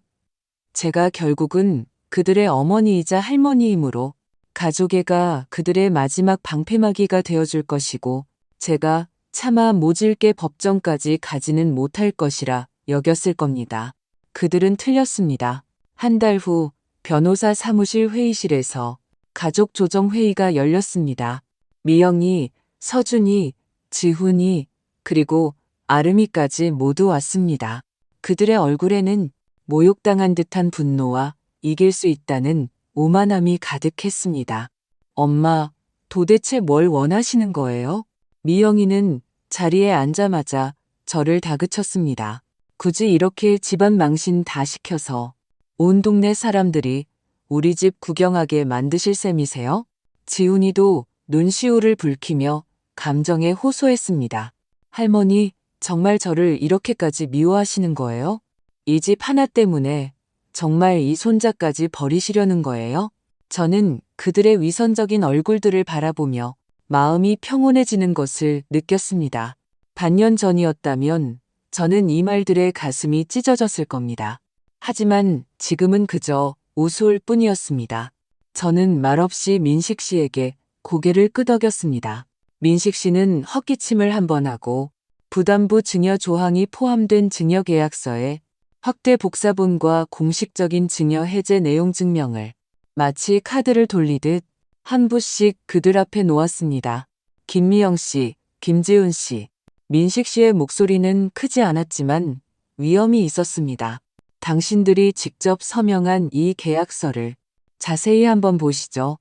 제가 결국은 그들의 어머니이자 할머니이므로 가족애가 그들의 마지막 방패막이가 되어줄 것이고 제가 차마 모질게 법정까지 가지는 못할 것이라 여겼을 겁니다. 그들은 틀렸습니다. 한 달 후 변호사 사무실 회의실에서 가족조정회의가 열렸습니다. 미영이, 서준이, 지훈이, 그리고 아름이까지 모두 왔습니다. 그들의 얼굴에는 모욕당한 듯한 분노와 이길 수 있다는 오만함이 가득했습니다. 엄마, 도대체 뭘 원하시는 거예요? 미영이는 자리에 앉자마자 저를 다그쳤습니다. 굳이 이렇게 집안 망신 다 시켜서 온 동네 사람들이 우리 집 구경하게 만드실 셈이세요? 지훈이도 눈시울을 붉히며 감정에 호소했습니다. 할머니, 정말 저를 이렇게까지 미워하시는 거예요? 이 집 하나 때문에 정말 이 손자까지 버리시려는 거예요? 저는 그들의 위선적인 얼굴들을 바라보며 마음이 평온해지는 것을 느꼈습니다. 반년 전이었다면 저는 이 말들에 가슴이 찢어졌을 겁니다. 하지만 지금은 그저 우스울 뿐이었습니다. 저는 말없이 민식 씨에게 고개를 끄덕였습니다. 민식 씨는 헛기침을 한 번 하고 부담부 증여 조항이 포함된 증여계약서에 확대 복사본과 공식적인 증여 해제 내용 증명을 마치 카드를 돌리듯 한 부씩 그들 앞에 놓았습니다. 김미영 씨, 김지훈 씨, 민식 씨의 목소리는 크지 않았지만 위험이 있었습니다. 당신들이 직접 서명한 이 계약서를 자세히 한번 보시죠.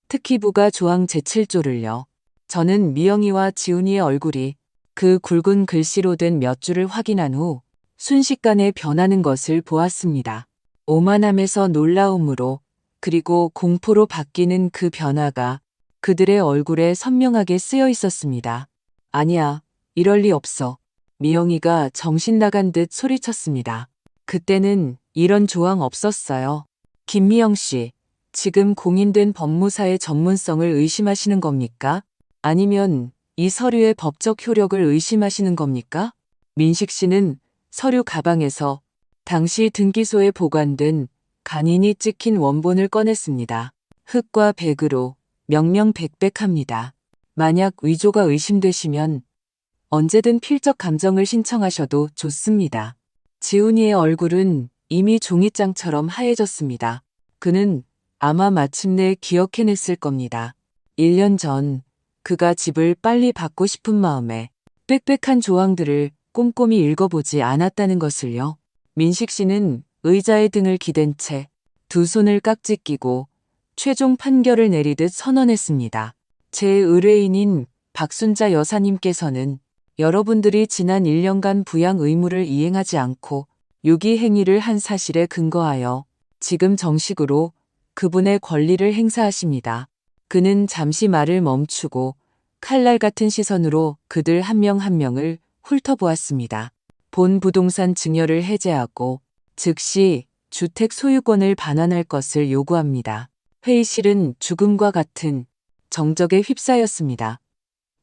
특히 부가 조항 제7조를요. 저는 미영이와 지훈이의 얼굴이 그 굵은 글씨로 된 몇 줄을 확인한 후 순식간에 변하는 것을 보았습니다. 오만함에서 놀라움으로 그리고 공포로 바뀌는 그 변화가 그들의 얼굴에 선명하게 쓰여 있었습니다. 아니야, 이럴 리 없어. 미영이가 정신 나간 듯 소리쳤습니다. 그때는 이런 조항 없었어요. 김미영 씨, 지금 공인된 법무사의 전문성을 의심하시는 겁니까? 아니면 이 서류의 법적 효력을 의심하시는 겁니까? 민식 씨는 서류 가방에서 당시 등기소에 보관된 간인이 찍힌 원본을 꺼냈습니다. 흑과 백으로 명명백백합니다. 만약 위조가 의심되시면 언제든 필적 감정을 신청하셔도 좋습니다. 지훈이의 얼굴은 이미 종이장처럼 하얘졌습니다. 그는 아마 마침내 기억해냈을 겁니다. 1년 전 그가 집을 빨리 받고 싶은 마음에 빽빽한 조항들을 꼼꼼히 읽어보지 않았다는 것을요. 민식 씨는 의자에 등을 기댄 채 두 손을 깍지 끼고 최종 판결을 내리듯 선언했습니다. 제 의뢰인인 박순자 여사님께서는 여러분들이 지난 1년간 부양 의무를 이행하지 않고 유기 행위를 한 사실에 근거하여 지금 정식으로 그분의 권리를 행사하십니다. 그는 잠시 말을 멈추고 칼날 같은 시선으로 그들 한 명 한 명을 훑어보았습니다. 본 부동산 증여를 해제하고 즉시 주택 소유권을 반환할 것을 요구합니다. 회의실은 죽음과 같은 정적에 휩싸였습니다.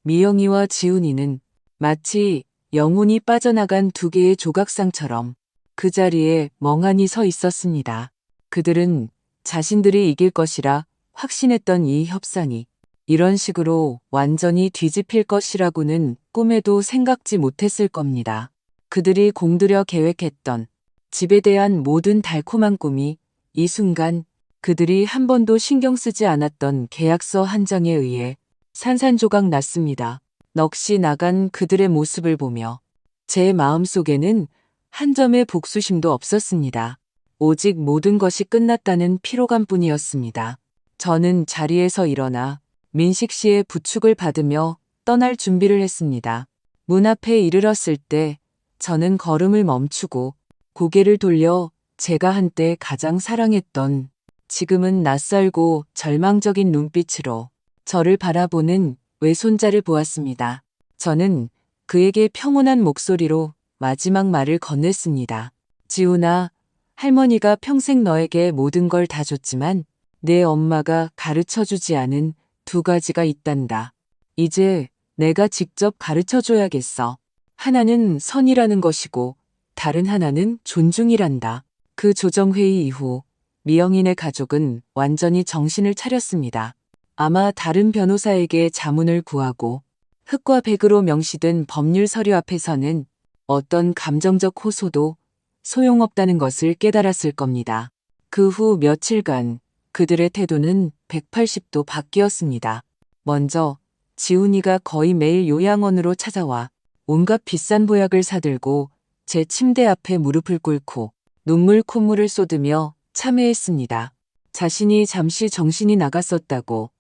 미영이와 지훈이는 마치 영혼이 빠져나간 두 개의 조각상처럼 그 자리에 멍하니 서 있었습니다. 그들은 자신들이 이길 것이라 확신했던 이 협상이 이런 식으로 완전히 뒤집힐 것이라고는 꿈에도 생각지 못했을 겁니다. 그들이 공들여 계획했던 집에 대한 모든 달콤한 꿈이 이 순간 그들이 한 번도 신경 쓰지 않았던 계약서 한 장에 의해 산산조각 났습니다. 넋이 나간 그들의 모습을 보며 제 마음속에는 한 점의 복수심도 없었습니다. 오직 모든 것이 끝났다는 피로감뿐이었습니다. 저는 자리에서 일어나 민식 씨의 부축을 받으며 떠날 준비를 했습니다. 문 앞에 이르렀을 때 저는 걸음을 멈추고 고개를 돌려 제가 한때 가장 사랑했던 지금은 낯설고 절망적인 눈빛으로 저를 바라보는 외손자를 보았습니다. 저는 그에게 평온한 목소리로 마지막 말을 건넸습니다. 지훈아, 할머니가 평생 너에게 모든 걸 다 줬지만 내 엄마가 가르쳐주지 않은 두 가지가 있단다. 이제 내가 직접 가르쳐줘야겠어. 하나는 선이라는 것이고 다른 하나는 존중이란다. 그 조정회의 이후 미영인의 가족은 완전히 정신을 차렸습니다. 아마 다른 변호사에게 자문을 구하고 흑과 백으로 명시된 법률 서류 앞에서는 어떤 감정적 호소도 소용없다는 것을 깨달았을 겁니다. 그 후 며칠간 그들의 태도는 180도 바뀌었습니다. 먼저 지훈이가 거의 매일 요양원으로 찾아와 온갖 비싼 보약을 사들고 제 침대 앞에 무릎을 꿇고 눈물 콧물을 쏟으며 참회했습니다. 자신이 잠시 정신이 나갔었다고,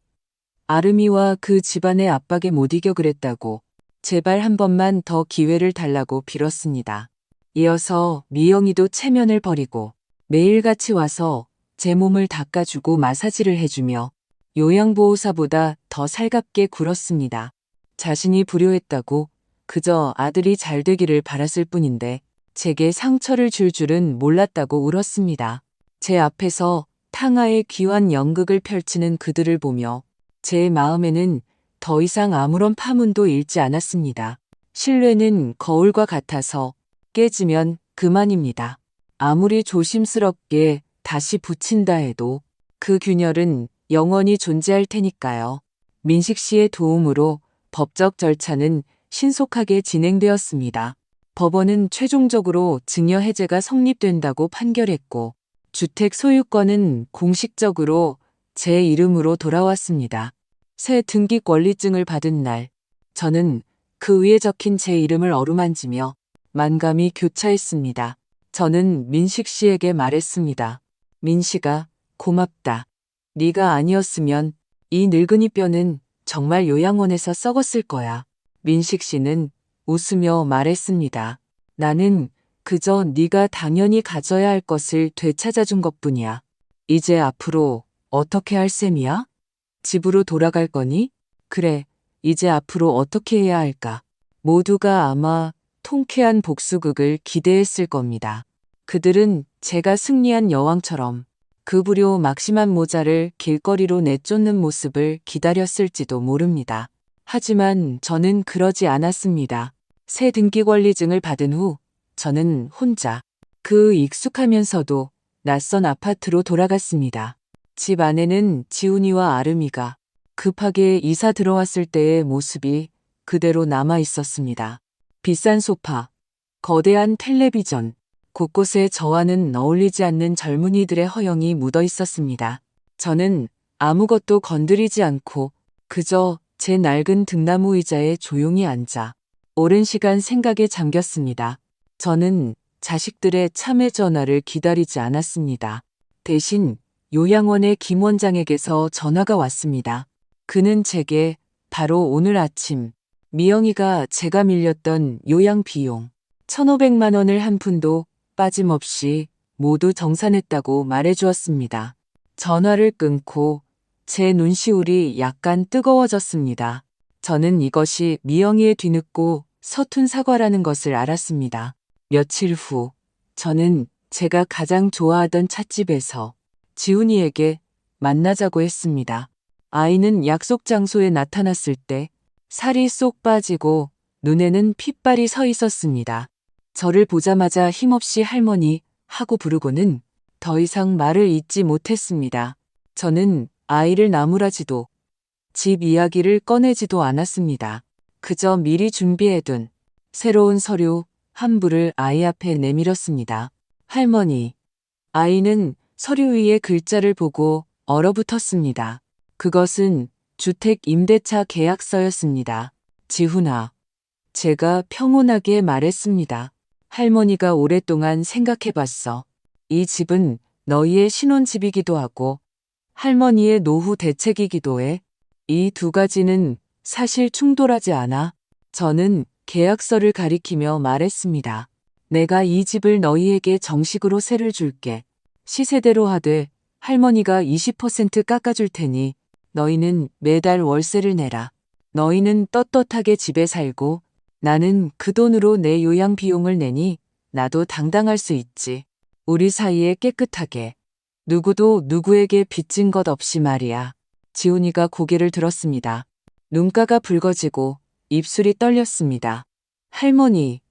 아름이와 그 집안의 압박에 못 이겨 그랬다고, 제발 한 번만 더 기회를 달라고 빌었습니다. 이어서 미영이도 체면을 버리고 매일같이 와서 제 몸을 닦아주고 마사지를 해주며 요양보호사보다 더 살갑게 굴었습니다. 자신이 불효했다고 그저 아들이 잘 되기를 바랐을 뿐인데 제게 상처를 줄 줄은 몰랐다고 울었습니다. 제 앞에서 탕하의 귀한 연극을 펼치는 그들을 보며 제 마음에는 더 이상 아무런 파문도 일지 않았습니다. 신뢰는 거울과 같아서 깨지면 그만입니다. 아무리 조심스럽게 다시 붙인다 해도 그 균열은 영원히 존재할 테니까요. 민식 씨의 도움으로 법적 절차는 신속하게 진행되었습니다. 법원은 최종적으로 증여 해제가 성립된다고 판결했고 주택 소유권은 공식적으로 제 이름으로 돌아왔습니다. 새 등기 권리증을 받은 날, 저는 그 위에 적힌 제 이름을 어루만지며 만감이 교차했습니다. 저는 민식 씨에게 말했습니다. 민식아, 고맙다. 네가 아니었으면 이 늙은이 뼈는 정말 요양원에서 썩었을 거야. 민식 씨는 웃으며 말했습니다. 나는 그저 네가 당연히 가져야 할 것을 되찾아준 것뿐이야. 이제 앞으로 어떻게 할 셈이야? 집으로 돌아갈 거니? 그래, 이제 앞으로 어떻게 해야 할까? 모두가 아마 통쾌한 복수극을 기대했을 겁니다. 그들은 제가 승리한 여왕처럼 그 불효 막심한 모자를 길거리로 내쫓는 모습을 기다렸을지도 모릅니다. 하지만 저는 그러지 않았습니다. 새 등기 권리증을 받은 후 저는 혼자 그 익숙하면서도 낯선 아파트로 돌아갔습니다. 집 안에는 지훈이와 아름이가 급하게 이사 들어왔을 때의 모습이 그대로 남아 있었습니다. 비싼 소파, 거대한 텔레비전, 곳곳에 저와는 어울리지 않는 젊은이들의 허영이 묻어 있었습니다. 저는 아무것도 건드리지 않고 그저 제 낡은 등나무 의자에 조용히 앉아 오랜 시간 생각에 잠겼습니다. 저는 자식들의 참회 전화를 기다리지 않았습니다. 대신 요양원의 김 원장에게서 전화가 왔습니다. 그는 제게 바로 오늘 아침 미영이가 제가 밀렸던 요양 비용 1,500만 원을 한 푼도 빠짐없이 모두 정산했다고 말해주었습니다. 전화를 끊고 제 눈시울이 약간 뜨거워졌습니다. 저는 이것이 미영이의 뒤늦고 서툰 사과라는 것을 알았습니다. 며칠 후 저는 제가 가장 좋아하던 찻집에서 지훈이에게 만나자고 했습니다. 아이는 약속 장소에 나타났을 때 살이 쏙 빠지고 눈에는 핏발이 서 있었습니다. 저를 보자마자 힘없이 할머니 하고 부르고는 더 이상 말을 잇지 못했습니다. 저는 아이를 나무라지도 집 이야기를 꺼내지도 않았습니다. 그저 미리 준비해둔 새로운 서류 한 부를 아이 앞에 내밀었습니다. 할머니, 아이는 서류 위의 글자를 보고 얼어붙었습니다. 그것은 주택 임대차 계약서였습니다. 지훈아, 제가 평온하게 말했습니다. 할머니가 오랫동안 생각해봤어. 이 집은 너희의 신혼집이기도 하고 할머니의 노후 대책이기도 해. 이 두 가지는 사실 충돌하지 않아. 저는 계약서를 가리키며 말했습니다. 내가 이 집을 너희에게 정식으로 세를 줄게. 시세대로 하되 할머니가 20% 깎아줄 테니 너희는 매달 월세를 내라. 너희는 떳떳하게 집에 살고 나는 그 돈으로 내 요양 비용을 내니 나도 당당할 수 있지. 우리 사이에 깨끗하게. 누구도 누구에게 빚진 것 없이 말이야. 지훈이가 고개를 들었습니다. 눈가가 붉어지고 입술이 떨렸습니다. 할머니,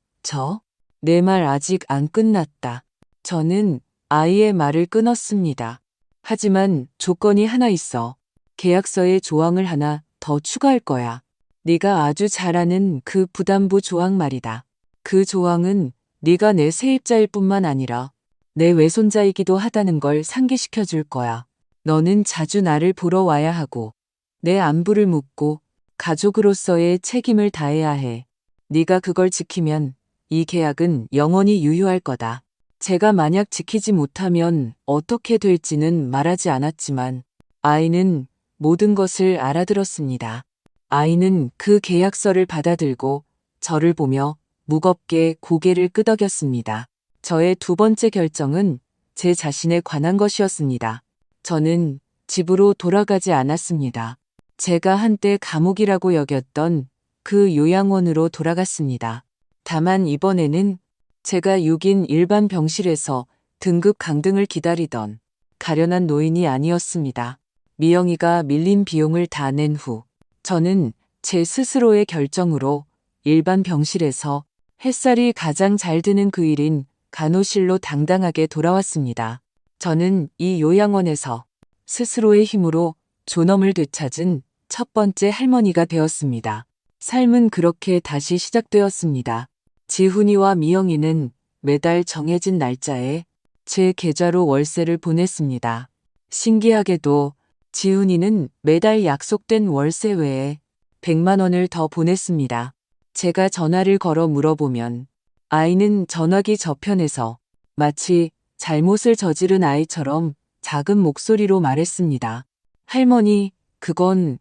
내 말 아직 안 끝났다. 저는 아이의 말을 끊었습니다. 하지만 조건이 하나 있어. 계약서에 조항을 하나 더 추가할 거야. 네가 아주 잘 아는 그 부담부 조항 말이다. 그 조항은 네가 내 세입자일 뿐만 아니라 내 외손자이기도 하다는 걸 상기시켜 줄 거야. 너는 자주 나를 보러 와야 하고 내 안부를 묻고 가족으로서의 책임을 다해야 해. 네가 그걸 지키면 이 계약은 영원히 유효할 거다. 제가 만약 지키지 못하면 어떻게 될지는 말하지 않았지만 아이는 모든 것을 알아들었습니다. 아이는 그 계약서를 받아들고 저를 보며 무겁게 고개를 끄덕였습니다. 저의 두 번째 결정은 제 자신에 관한 것이었습니다. 저는 집으로 돌아가지 않았습니다. 제가 한때 감옥이라고 여겼던 그 요양원으로 돌아갔습니다. 다만 이번에는 제가 6인 일반 병실에서 등급 강등을 기다리던 가련한 노인이 아니었습니다. 미영이가 밀린 비용을 다 낸 후 저는 제 스스로의 결정으로 일반 병실에서 햇살이 가장 잘 드는 그 일인 간호실로 당당하게 돌아왔습니다. 저는 이 요양원에서 스스로의 힘으로 존엄을 되찾은 첫 번째 할머니가 되었습니다. 삶은 그렇게 다시 시작되었습니다. 지훈이와 미영이는 매달 정해진 날짜에 제 계좌로 월세를 보냈습니다. 신기하게도 지훈이는 매달 약속된 월세 외에 100만 원을 더 보냈습니다. 제가 전화를 걸어 물어보면 아이는 전화기 저편에서 마치 잘못을 저지른 아이처럼 작은 목소리로 말했습니다. 할머니, 그건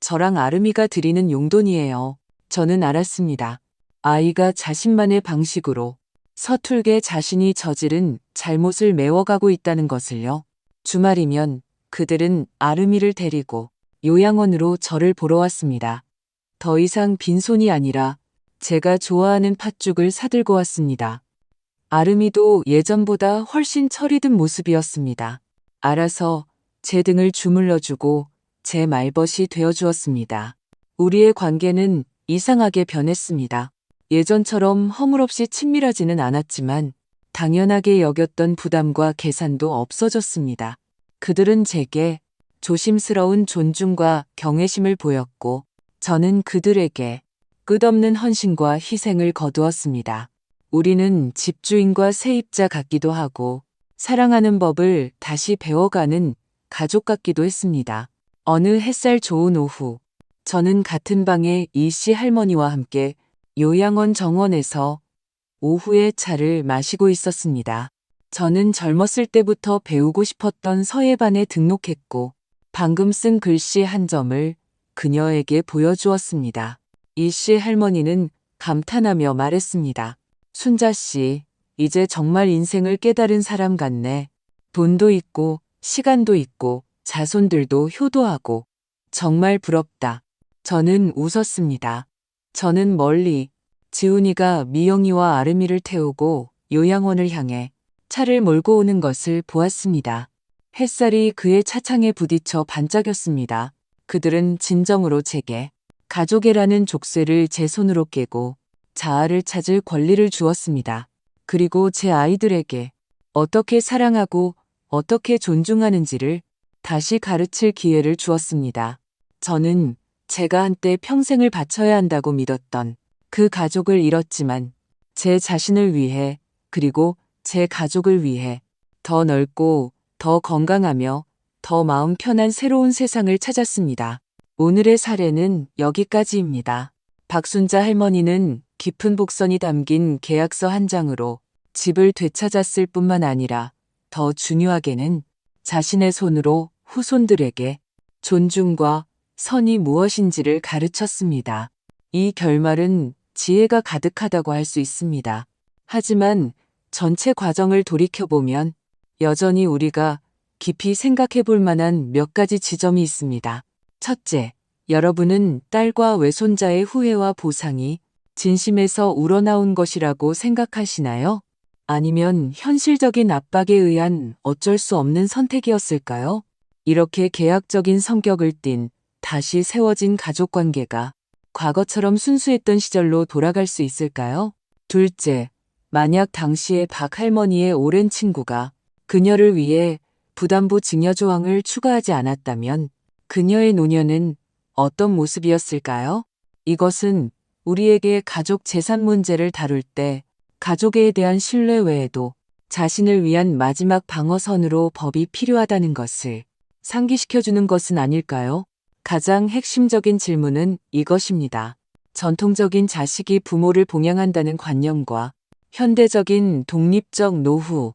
저랑 아름이가 드리는 용돈이에요. 저는 알았습니다. 아이가 자신만의 방식으로 서툴게 자신이 저지른 잘못을 메워가고 있다는 것을요. 주말이면 그들은 아름이를 데리고 요양원으로 저를 보러 왔습니다. 더 이상 빈손이 아니라 제가 좋아하는 팥죽을 사들고 왔습니다. 아름이도 예전보다 훨씬 철이 든 모습이었습니다. 알아서 제 등을 주물러주고 제 말벗이 되어주었습니다. 우리의 관계는 이상하게 변했습니다. 예전처럼 허물없이 친밀하지는 않았지만 당연하게 여겼던 부담과 계산도 없어졌습니다. 그들은 제게 조심스러운 존중과 경외심을 보였고 저는 그들에게 끝없는 헌신과 희생을 거두었습니다. 우리는 집주인과 세입자 같기도 하고 사랑하는 법을 다시 배워가는 가족 같기도 했습니다. 어느 햇살 좋은 오후, 저는 같은 방에 이씨 할머니와 함께 요양원 정원에서 오후에 차를 마시고 있었습니다. 저는 젊었을 때부터 배우고 싶었던 서예반에 등록했고 방금 쓴 글씨 한 점을 그녀에게 보여주었습니다. 이씨 할머니는 감탄하며 말했습니다. 순자 씨, 이제 정말 인생을 깨달은 사람 같네. 돈도 있고 시간도 있고 자손들도 효도하고 정말 부럽다. 저는 웃었습니다. 저는 멀리 지훈이가 미영이와 아름이를 태우고 요양원을 향해 차를 몰고 오는 것을 보았습니다. 햇살이 그의 차창에 부딪혀 반짝였습니다. 그들은 진정으로 제게 가족애라는 족쇄를 제 손으로 깨고 자아를 찾을 권리를 주었습니다. 그리고 제 아이들에게 어떻게 사랑하고 어떻게 존중하는지를 다시 가르칠 기회를 주었습니다. 저는 제가 한때 평생을 바쳐야 한다고 믿었던 그 가족을 잃었지만 제 자신을 위해 그리고 제 가족을 위해 더 넓고 더 건강하며 더 마음 편한 새로운 세상을 찾았습니다. 오늘의 사례는 여기까지입니다. 박순자 할머니는 깊은 복선이 담긴 계약서 한 장으로 집을 되찾았을 뿐만 아니라 더 중요하게는 자신의 손으로 후손들에게 존중과 선이 무엇인지를 가르쳤습니다. 이 결말은 지혜가 가득하다고 할 수 있습니다. 하지만 전체 과정을 돌이켜보면 여전히 우리가 깊이 생각해 볼 만한 몇 가지 지점이 있습니다. 첫째, 여러분은 딸과 외손자의 후회와 보상이 진심에서 우러나온 것이라고 생각하시나요? 아니면 현실적인 압박에 의한 어쩔 수 없는 선택이었을까요? 이렇게 계약적인 성격을 띤 다시 세워진 가족관계가 과거처럼 순수했던 시절로 돌아갈 수 있을까요? 둘째, 만약 당시에 박 할머니의 오랜 친구가 그녀를 위해 부담부 증여 조항을 추가하지 않았다면 그녀의 노년은 어떤 모습이었을까요? 이것은 우리에게 가족 재산 문제를 다룰 때 가족에 대한 신뢰 외에도 자신을 위한 마지막 방어선으로 법이 필요하다는 것을 상기시켜주는 것은 아닐까요? 가장 핵심적인 질문은 이것입니다. 전통적인 자식이 부모를 봉양한다는 관념과 현대적인 독립적 노후,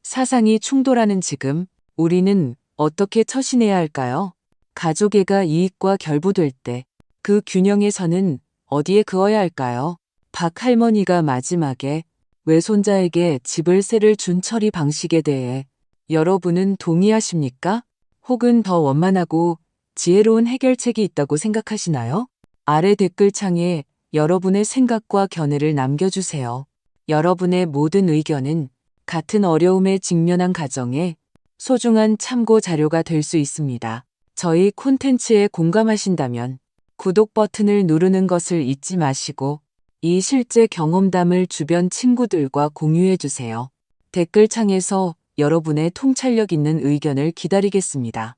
사상이 충돌하는 지금 우리는 어떻게 처신해야 할까요? 가족애가 이익과 결부될 때 그 균형의 선은 어디에 그어야 할까요? 박 할머니가 마지막에 외손자에게 집을 세를 준 처리 방식에 대해 여러분은 동의하십니까? 혹은 더 원만하고 지혜로운 해결책이 있다고 생각하시나요? 아래 댓글창에 여러분의 생각과 견해를 남겨주세요. 여러분의 모든 의견은 같은 어려움에 직면한 가정에 소중한 참고 자료가 될 수 있습니다. 저희 콘텐츠에 공감하신다면 구독 버튼을 누르는 것을 잊지 마시고 이 실제 경험담을 주변 친구들과 공유해주세요. 댓글창에서 여러분의 통찰력 있는 의견을 기다리겠습니다.